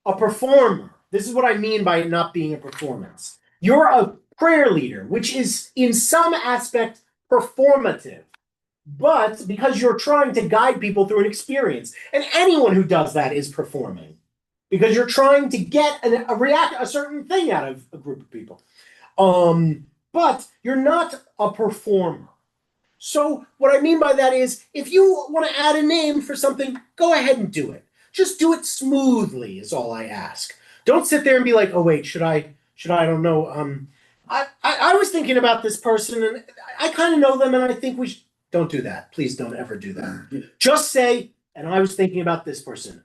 a performer. This is what I mean by it not being a performance. You're a prayer leader, which is in some aspect performative, but because you're trying to guide people through an experience. And anyone who does that is performing, because you're trying to get a certain thing out of a group of people. But you're not a performer. So what I mean by that is, if you want to add a name for something, go ahead and do it. Just do it smoothly is all I ask. Don't sit there and be like, oh wait, should I, don't know. I was thinking about this person and I kind of know them and I think we should. Don't do that. Please don't ever do that. Just say, and I was thinking about this person.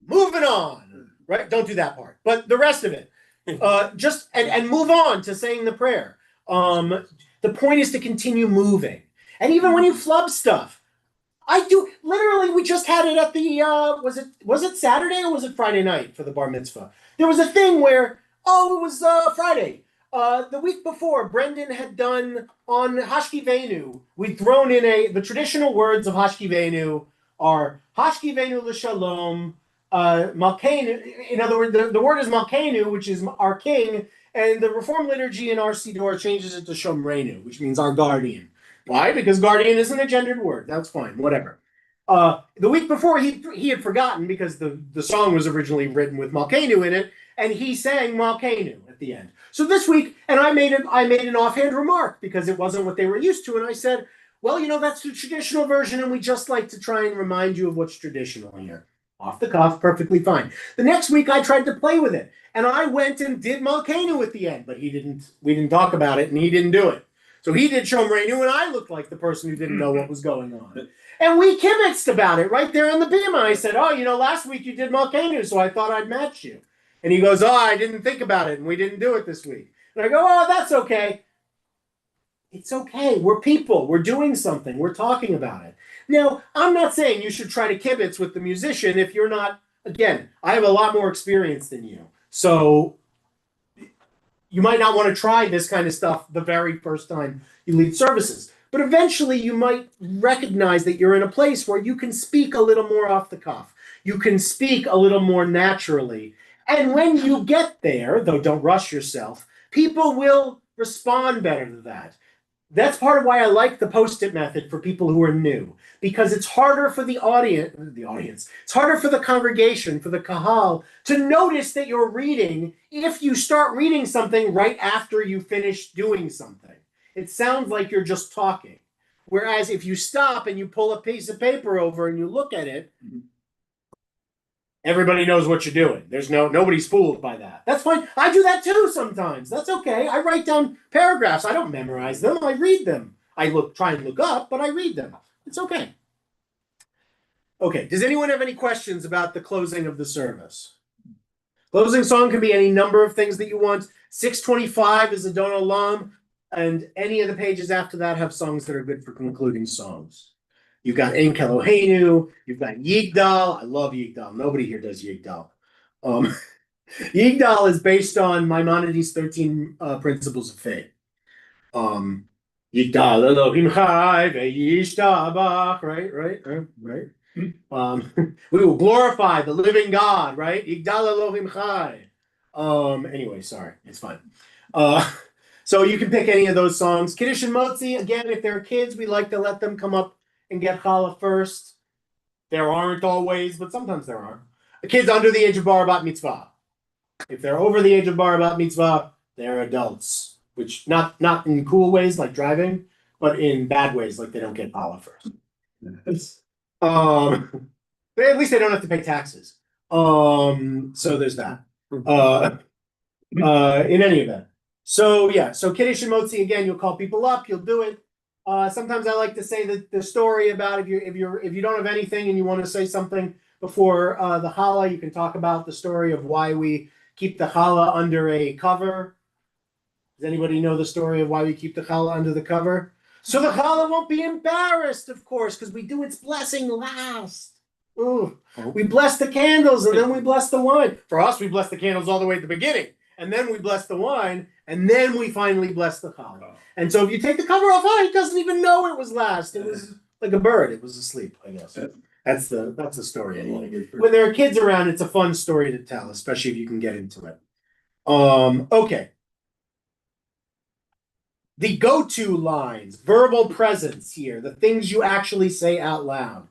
Moving on, right? Don't do that part. But the rest of it, just, and move on to saying the prayer. The point is to continue moving. And even when you flub stuff, I do, literally, we just had it at the, was it Saturday or was it Friday night for the bar mitzvah? There was a thing where, it was Friday. The week before, Brendan had done on Hashkivenu, we'd thrown in the traditional words of Hashkivenu are Hashkivenu l'shalom, Malkeinu, in other words, the word is Malkeinu, which is our king, and the Reform liturgy in our Siddur changes it to Shomreinu, which means our guardian. Why? Because guardian isn't a gendered word. That's fine, whatever. The week before, he had forgotten because the song was originally written with Malkeinu in it, and he sang Malkeinu at the end. So this week, and I made an offhand remark because it wasn't what they were used to, and I said, well, that's the traditional version, and we just like to try and remind you of what's traditional here. Off the cuff, perfectly fine. The next week, I tried to play with it, and I went and did Malkeinu at the end, but we didn't talk about it, and he didn't do it. So he did Shomreinu, and I looked like the person who didn't know what was going on. And we kibitzed about it right there on the bima. I said, last week you did Malkeinu, so I thought I'd match you. And he goes, I didn't think about it, and we didn't do it this week. And I go, that's okay. It's okay. We're people. We're doing something. We're talking about it. Now, I'm not saying you should try to kibitz with the musician if you're not, again, I have a lot more experience than you. So you might not want to try this kind of stuff the very first time you lead services. But eventually you might recognize that you're in a place where you can speak a little more off the cuff. You can speak a little more naturally. And when you get there, though don't rush yourself, people will respond better to that. That's part of why I like the post-it method for people who are new, because it's harder for the audience, it's harder for the congregation, for the kahal, to notice that you're reading if you start reading something right after you finish doing something. It sounds like you're just talking. Whereas if you stop and you pull a piece of paper over and you look at it, everybody knows what you're doing. Nobody's fooled by that. That's fine. I do that too sometimes. That's okay. I write down paragraphs. I don't memorize them. I read them. I try and look up, but I read them. It's okay. Okay. Does anyone have any questions about the closing of the service? Closing song can be any number of things that you want. 625 is Adon Olam, and any of the pages after that have songs that are good for concluding songs. You've got Ein Keloheinu, you've got Yigdal. I love Yigdal. Nobody here does Yigdal. Yigdal is based on Maimonides' 13 principles of faith. Yigdal Elohim Chai ve'yishtabach, right. We will glorify the living God, right? Yigdal Elohim Chai. Anyway, sorry, it's fine. So you can pick any of those songs. Kiddush and Motzi, again, if they're kids, we like to let them come up and get challah first. There aren't always, but sometimes there are. Kids under the age of bar bat mitzvah. If they're over the age of bar bat mitzvah, they're adults. Which not in cool ways like driving, but in bad ways like they don't get challah first. But at least they don't have to pay taxes. So there's that. In any event. So Kiddush and Motzi, again, you'll call people up, you'll do it. Sometimes I like to say that the story about if you don't have anything and you want to say something before the challah, you can talk about the story of why we keep the challah under a cover. Does anybody know the story of why we keep the challah under the cover? So the challah won't be embarrassed, of course, because we do its blessing last. Ooh. We bless the candles and then we bless the wine. For us, we bless the candles all the way at the beginning, and then we bless the wine, and then we finally bless the challah. And so if you take the cover off, he doesn't even know it was last. It was like a bird. It was asleep, I guess. That's the story anyway. When there are kids around, it's a fun story to tell, especially if you can get into it. Okay. The go-to lines, verbal presence here, the things you actually say out loud.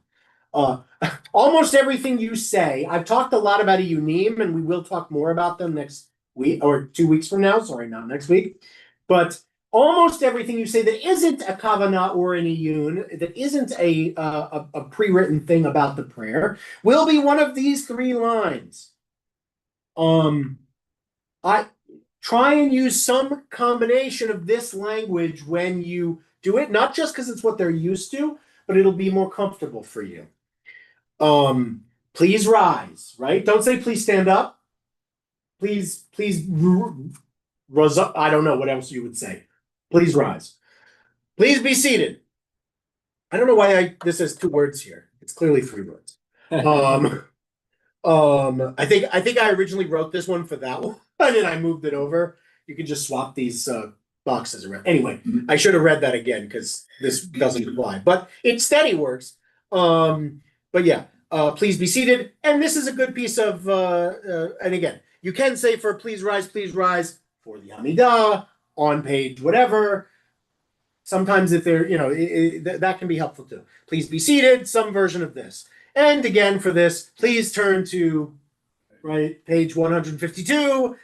Almost everything you say, I've talked a lot about a unim, and we will talk more about them next week or 2 weeks from now. Sorry, not next week. But almost everything you say that isn't a kavanah or an iyun, that isn't a pre-written thing about the prayer, will be one of these 3 lines. I try and use some combination of this language when you do it, not just because it's what they're used to, but it'll be more comfortable for you. Please rise, right? Don't say please stand up. Please rise up. I don't know what else you would say. Please rise. Please be seated. I don't know why this has 2 words here. It's clearly 3 words. I think I originally wrote this one for that one, and then I moved it over. You can just swap these boxes around. Anyway, I should have read that again because this doesn't apply, but it steady works. But yeah, please be seated. And this is a good piece of, and again, you can say for please rise for the Amidah on page whatever. Sometimes if they're, that can be helpful too. Please be seated, some version of this. And again, for this, please turn to, page 152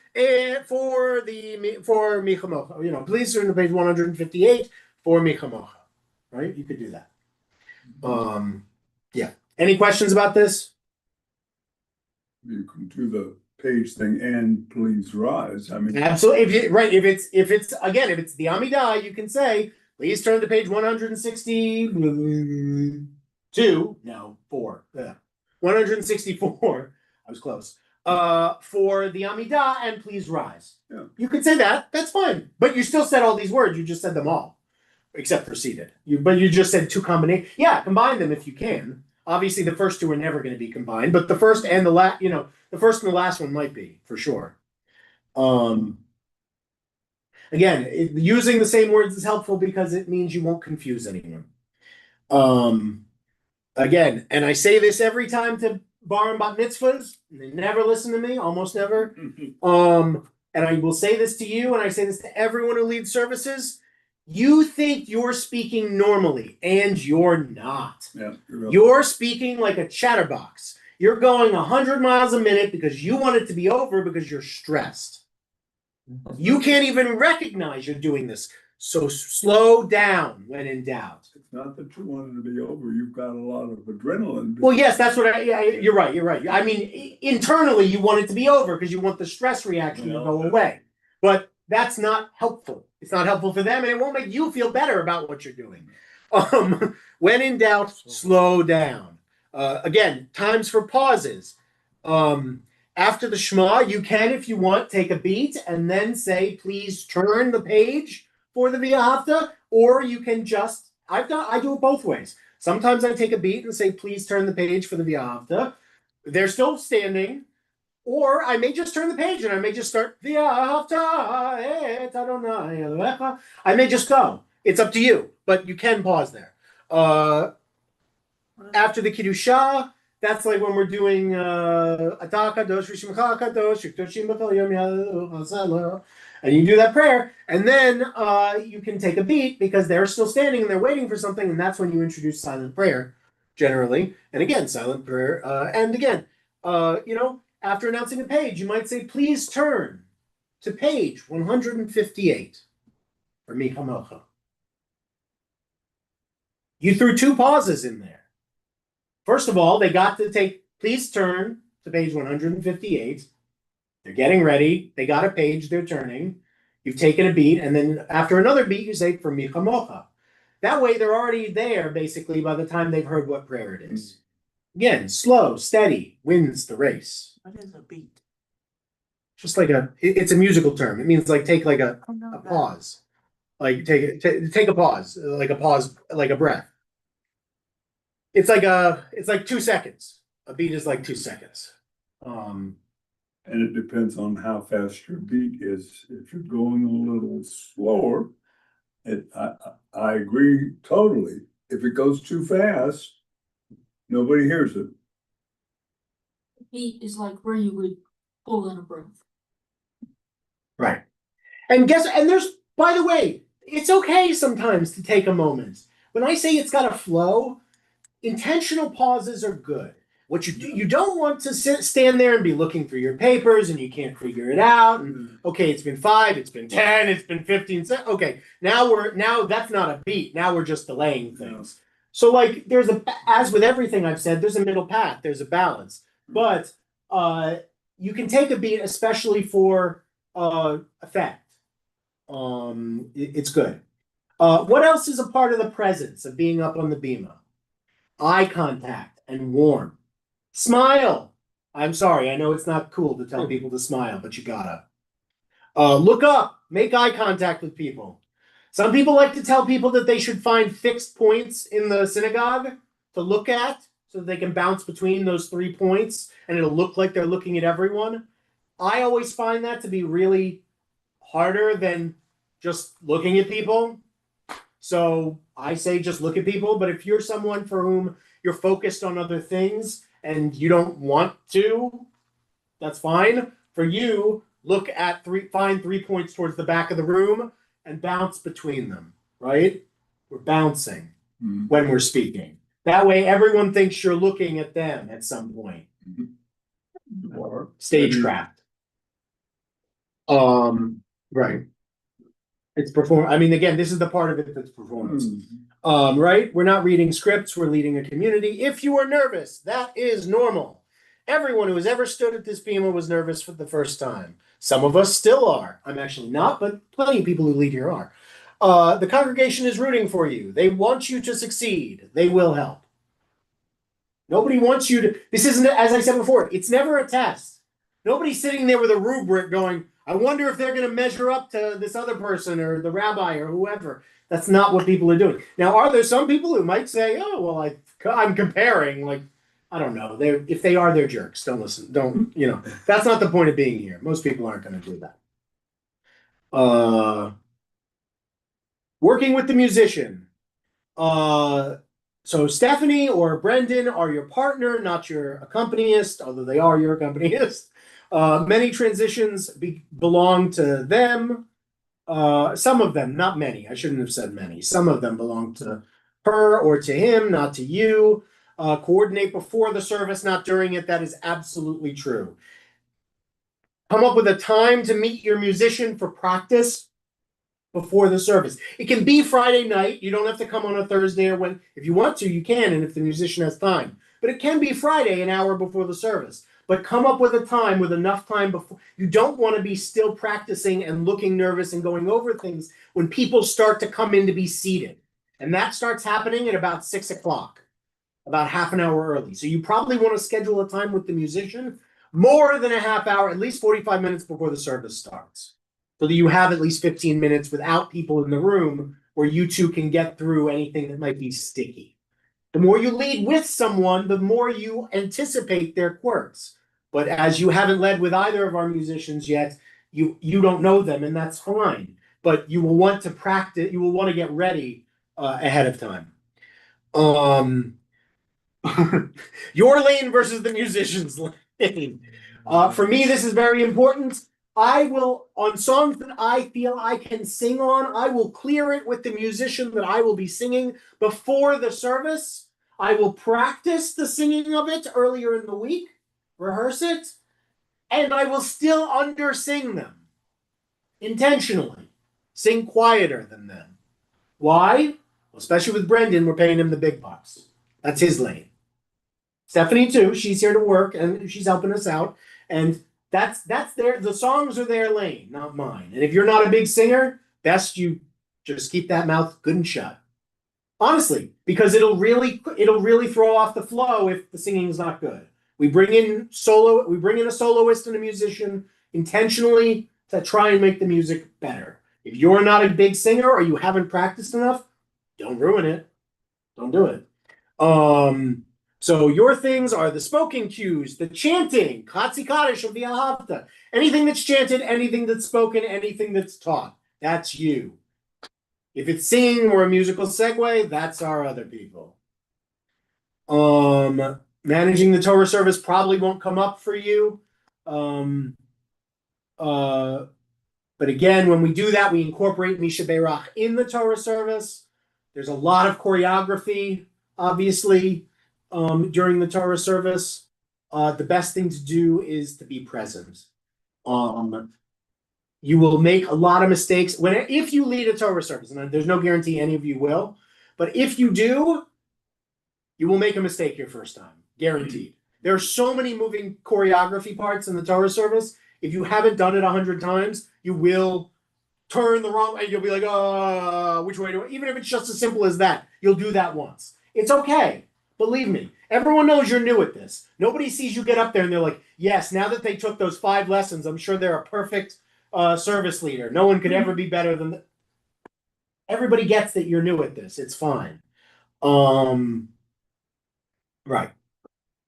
for Michamocha. Please turn to page 158 for Michamocha. Right? You could do that. Yeah. Any questions about this? You can do the page thing and please rise. Absolutely. If it's the Amidah, you can say, please turn to page 162. No, 4. 164. I was close. For the Amidah and please rise. Yeah. You could say that. That's fine. But you still said all these words. You just said them all, except for seated. But you just said 2 combinations. Yeah, combine them if you can. Obviously, the first 2 are never going to be combined, but the first and the last, the first and the last one might be for sure. Again, using the same words is helpful because it means you won't confuse anyone. Again, and I say this every time to bar and bat mitzvahs, and they never listen to me, almost never. And I will say this to you, and I say this to everyone who leads services. You think you're speaking normally, and you're not. Yeah, you're speaking like a chatterbox. You're going 100 miles a minute because you want it to be over because you're stressed. You can't even recognize you're doing this. So slow down when in doubt. It's not that you want it to be over. You've got a lot of adrenaline. Well, yes, that's what you're right. You're right. I mean, internally, you want it to be over because you want the stress reaction to go away. But that's not helpful. It's not helpful for them, and it won't make you feel better about what you're doing. When in doubt, slow down. Again, times for pauses. After the Shema, you can, if you want, take a beat and then say, please turn the page for the V'ahavta, or you can just, I do it both ways. Sometimes I take a beat and say, please turn the page for the V'ahavta. They're still standing. Or I may just turn the page and I may just start, V'ahavta et Adonai Elohecha. I may just go. It's up to you, but you can pause there. After the Kiddusha, that's like when we're doing Atah Kadosh V'Shimcha Kadosh Yikdoshim B'Kol Yom Hazelo, and you do that prayer, and then you can take a beat because they're still standing and they're waiting for something, and that's when you introduce silent prayer, generally. And again, silent prayer, and again, after announcing a page, you might say, "Please turn to page 158 for Michamocha." You threw 2 pauses in there. First of all, they got to take, please turn to page 158. They're getting ready. They got a page they're turning. You've taken a beat, and then after another beat, you say, for Michamocha. That way, they're already there, basically, by the time they've heard what prayer it is. Again, slow, steady, wins the race. What is a beat? Just like it's a musical term. It means like take like a I know that. pause. Like take a pause, like a breath. It's like 2 seconds. A beat is like 2 seconds. And it depends on how fast your beat is. If you're going a little slower, I agree totally. If it goes too fast, nobody hears it. Beat is like where you would pull in a breath. Right. And there's, by the way, it's okay sometimes to take a moment. When I say it's got a flow, intentional pauses are good. What you don't want to stand there and be looking through your papers and you can't figure it out. And okay, it's been 5, it's been 10, it's been 15. Okay, now that's not a beat. Now we're just delaying things. So like as with everything I've said, there's a middle path, there's a balance. But you can take a beat, especially for effect. It's good. What else is a part of the presence of being up on the bema? Eye contact and warm. Smile. I'm sorry, I know it's not cool to tell people to smile, but you gotta. Look up, make eye contact with people. Some people like to tell people that they should find fixed points in the synagogue to look at so that they can bounce between those 3 points and it'll look like they're looking at everyone. I always find that to be really harder than just looking at people. So I say just look at people, but if you're someone for whom you're focused on other things and you don't want to, that's fine. For you, find 3 points towards the back of the room and bounce between them, right? We're bouncing when we're speaking. That way everyone thinks you're looking at them at some point. Or Stagecraft. Right. It's I mean, again, this is the part of it that's performance. Right? We're not reading scripts, we're leading a community. If you are nervous, that is normal. Everyone who has ever stood at this bema was nervous for the first time. Some of us still are. I'm actually not, but plenty of people who lead here are. The congregation is rooting for you. They want you to succeed. They will help. Nobody wants you to, this isn't, as I said before, it's never a test. Nobody's sitting there with a rubric going, I wonder if they're going to measure up to this other person or the rabbi or whoever. That's not what people are doing. Now, are there some people who might say, oh, well, I'm comparing, like, I don't know. If they are, they're jerks. Don't listen. Don't, that's not the point of being here. Most people aren't going to do that. Working with the musician. So Stephanie or Brendan are your partner, not your accompanist, although they are your accompanist. Many transitions belong to them. Some of them, not many. I shouldn't have said many. Some of them belong to her or to him, not to you. Coordinate before the service, not during it. That is absolutely true. Come up with a time to meet your musician for practice before the service. It can be Friday night. You don't have to come on a Thursday or when. If you want to, you can, and if the musician has time. But it can be Friday, an hour before the service. But come up with a time with enough time before. You don't want to be still practicing and looking nervous and going over things when people start to come in to be seated. And that starts happening at about 6 o'clock, about half an hour early. So you probably want to schedule a time with the musician more than a half hour, at least 45 minutes before the service starts. So that you have at least 15 minutes without people in the room where you two can get through anything that might be sticky. The more you lead with someone, the more you anticipate their quirks. But as you haven't led with either of our musicians yet, you don't know them, and that's fine. But you will want to practice, you will want to get ready ahead of time. Your lane versus the musician's lane. For me, this is very important. I will, on songs that I feel I can sing on, I will clear it with the musician that I will be singing before the service. I will practice the singing of it earlier in the week, rehearse it, and I will still undersing them intentionally. Sing quieter than them. Why? Well, especially with Brendan, we're paying him the big bucks. That's his lane. Stephanie too, she's here to work and she's helping us out. And that's the songs are their lane, not mine. And if you're not a big singer, best you just keep that mouth good and shut. Honestly, because it'll really throw off the flow if the singing is not good. We bring in a soloist and a musician intentionally to try and make the music better. If you're not a big singer or you haven't practiced enough, don't ruin it. Don't do it. So your things are the spoken cues, the chanting, Chatzi Kaddish or V'ahavta, anything that's chanted, anything that's spoken, anything that's taught. That's you. If it's singing or a musical segue, that's our other people. Managing the Torah service probably won't come up for you. But again, when we do that, we incorporate Misha Beirach in the Torah service. There's a lot of choreography, obviously, during the Torah service. The best thing to do is to be present. You will make a lot of mistakes if you lead a Torah service, and there's no guarantee any of you will, but if you do, you will make a mistake your first time, guaranteed. There are so many moving choreography parts in the Torah service. If you haven't done it 100 times, you will turn the wrong way. You'll be like, which way do I? Even if it's just as simple as that, you'll do that once. It's okay. Believe me. Everyone knows you're new at this. Nobody sees you get up there and they're like, yes, now that they took those 5 lessons, I'm sure they're a perfect service leader. No one could ever be better than that. Everybody gets that you're new at this. It's fine. Right.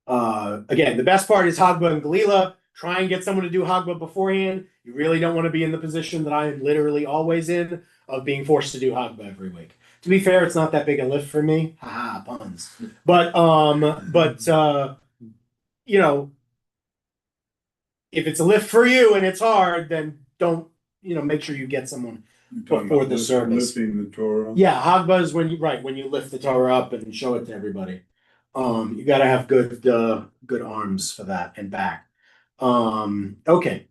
Again, the best part is Hagba and Galila. Try and get someone to do Hagba beforehand. You really don't want to be in the position that I am literally always in of being forced to do Hagba every week. To be fair, it's not that big a lift for me. Haha, puns. But you know, if it's a lift for you and it's hard, then don't, make sure you get someone before the service. Lifting the Torah. Yeah, Hagba is when you lift the Torah up and show it to everybody. You gotta have good arms for that and back. Okay.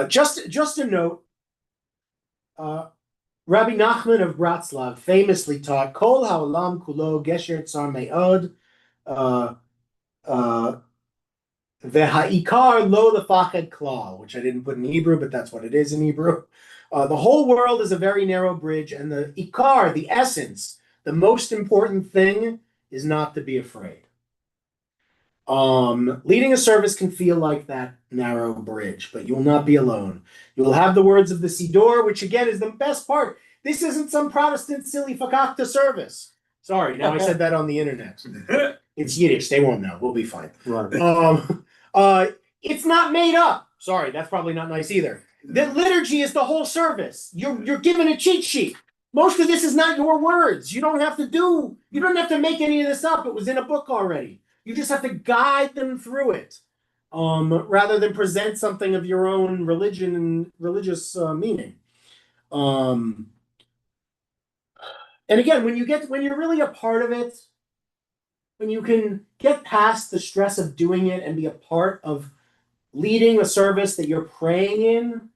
Just a note. Rabbi Nachman of Bratslav famously taught Kol Haolam Kulo Gesher Tsar Me'od V'ha'ikar Lo Lefached Klal, which I didn't put in Hebrew, but that's what it is in Hebrew. The whole world is a very narrow bridge, and the ikar, the essence, the most important thing is not to be afraid. Leading a service can feel like that narrow bridge, but you will not be alone. You will have the words of the Siddur, which again is the best part. This isn't some Protestant silly fakakta service. Sorry, now I said that on the internet. It's Yiddish, they won't know. We'll be fine. Right. It's not made up. Sorry, that's probably not nice either. The liturgy is the whole service. You're given a cheat sheet. Most of this is not your words. You don't have to make any of this up. It was in a book already. You just have to guide them through it, rather than present something of your own religion and religious meaning. And again, when you're really a part of it, when you can get past the stress of doing it and be a part of leading a service that you're praying in,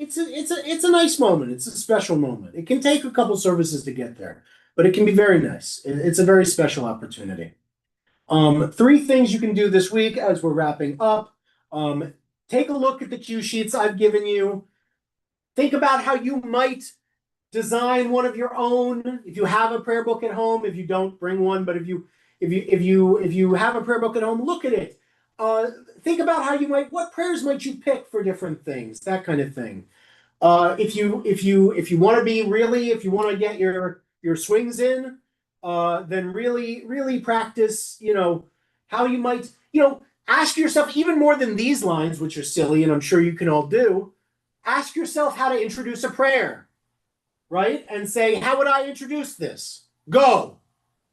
it's a nice moment. It's a special moment. It can take a couple services to get there, but it can be very nice. It's a very special opportunity. 3 things you can do this week as we're wrapping up. Take a look at the cue sheets I've given you. Think about how you might design one of your own. If you have a prayer book at home, if you don't, bring one. But if you have a prayer book at home, look at it. Think about what prayers might you pick for different things, that kind of thing. If you want to get your swings in, then really practice, how you might, ask yourself, even more than these lines, which are silly, and I'm sure you can all do, ask yourself how to introduce a prayer, right? And say, how would I introduce this? Go.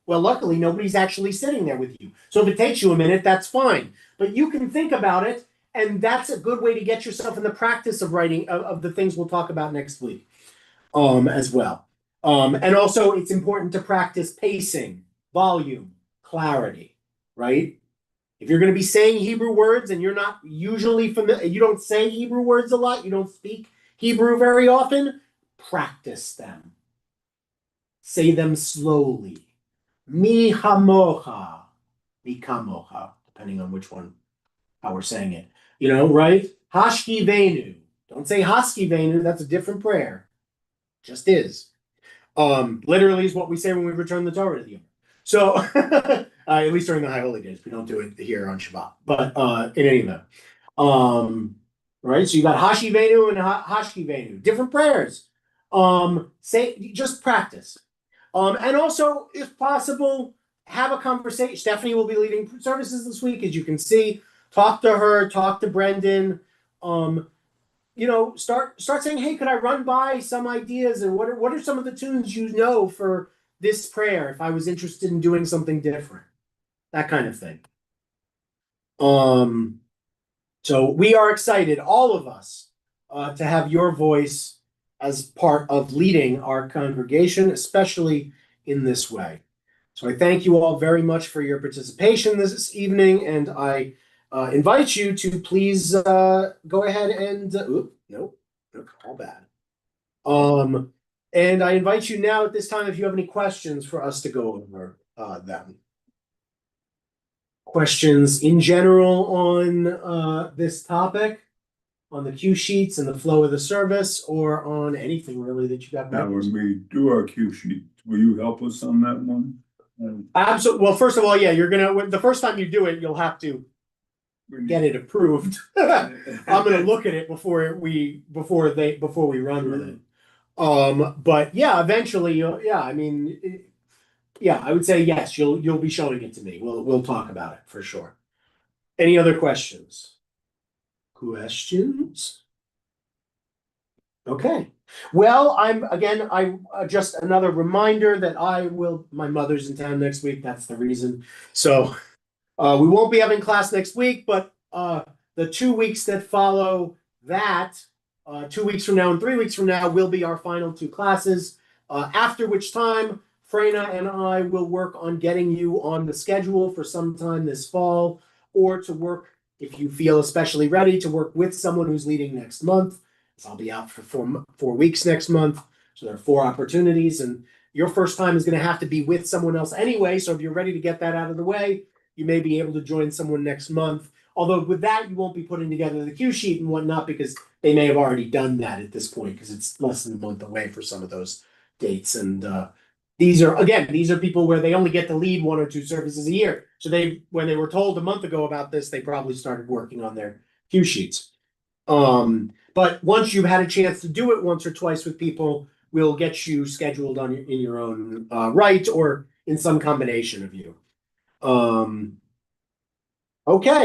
Well, luckily, nobody's actually sitting there with you. So if it takes you a minute, that's fine. But you can think about it, and that's a good way to get yourself in the practice of writing, of the things we'll talk about next week, as well. And also, it's important to practice pacing, volume, clarity, right? If you're going to be saying Hebrew words and you're not usually familiar, you don't say Hebrew words a lot, you don't speak Hebrew very often, practice them. Say them slowly. Mi hamocha, mi kamocha, depending on how we're saying it. Right? Hashki venu. Don't say Haski venu, that's a different prayer. Just is. Literally is what we say when we return the Torah to the Yom. So, At least during the high holy days. We don't do it here on Shabbat, but in any event. Right, so you got Hashivenu and Hashkivenu, different prayers. Say, just practice. And also, if possible, have a conversation. Stephanie will be leading services this week, as you can see. Talk to her, talk to Brendan. Start saying, hey, could I run by some ideas, and what are some of the tunes you know for this prayer if I was interested in doing something different? That kind of thing. So we are excited, all of us, to have your voice as part of leading our congregation, especially in this way. So I thank you all very much for your participation this evening, and I invite you to please go ahead and nope, all bad. And I invite you now at this time, if you have any questions for us to go over them. Questions in general on this topic, on the cue sheets and the flow of the service, or on anything really that you got? Now, when we do our cue sheet, will you help us on that one? Absolutely. Well, first of all, yeah, the first time you do it, you'll have to get it approved. I'm gonna look at it before we run with it. But yeah, eventually, I would say yes, you'll be showing it to me. We'll talk about it for sure. Any other questions? Okay. Well, I just another reminder that my mother's in town next week. That's the reason. So we won't be having class next week, but the 2 weeks that follow that, 2 weeks from now and 3 weeks from now, will be our final 2 classes. After which time, Freyna and I will work on getting you on the schedule for sometime this fall, or to work, if you feel especially ready, to work with someone who's leading next month. So I'll be out for 4 weeks next month. So there are 4 opportunities, and your first time is going to have to be with someone else anyway. So if you're ready to get that out of the way, you may be able to join someone next month. Although with that, you won't be putting together the cue sheet and whatnot, because they may have already done that at this point, because it's less than a month away for some of those dates. And these are people where they only get to lead 1 or 2 services a year. So when they were told a month ago about this, they probably started working on their cue sheets. But once you've had a chance to do it once or twice with people, we'll get you scheduled in your own right, or in some combination of you. Okay.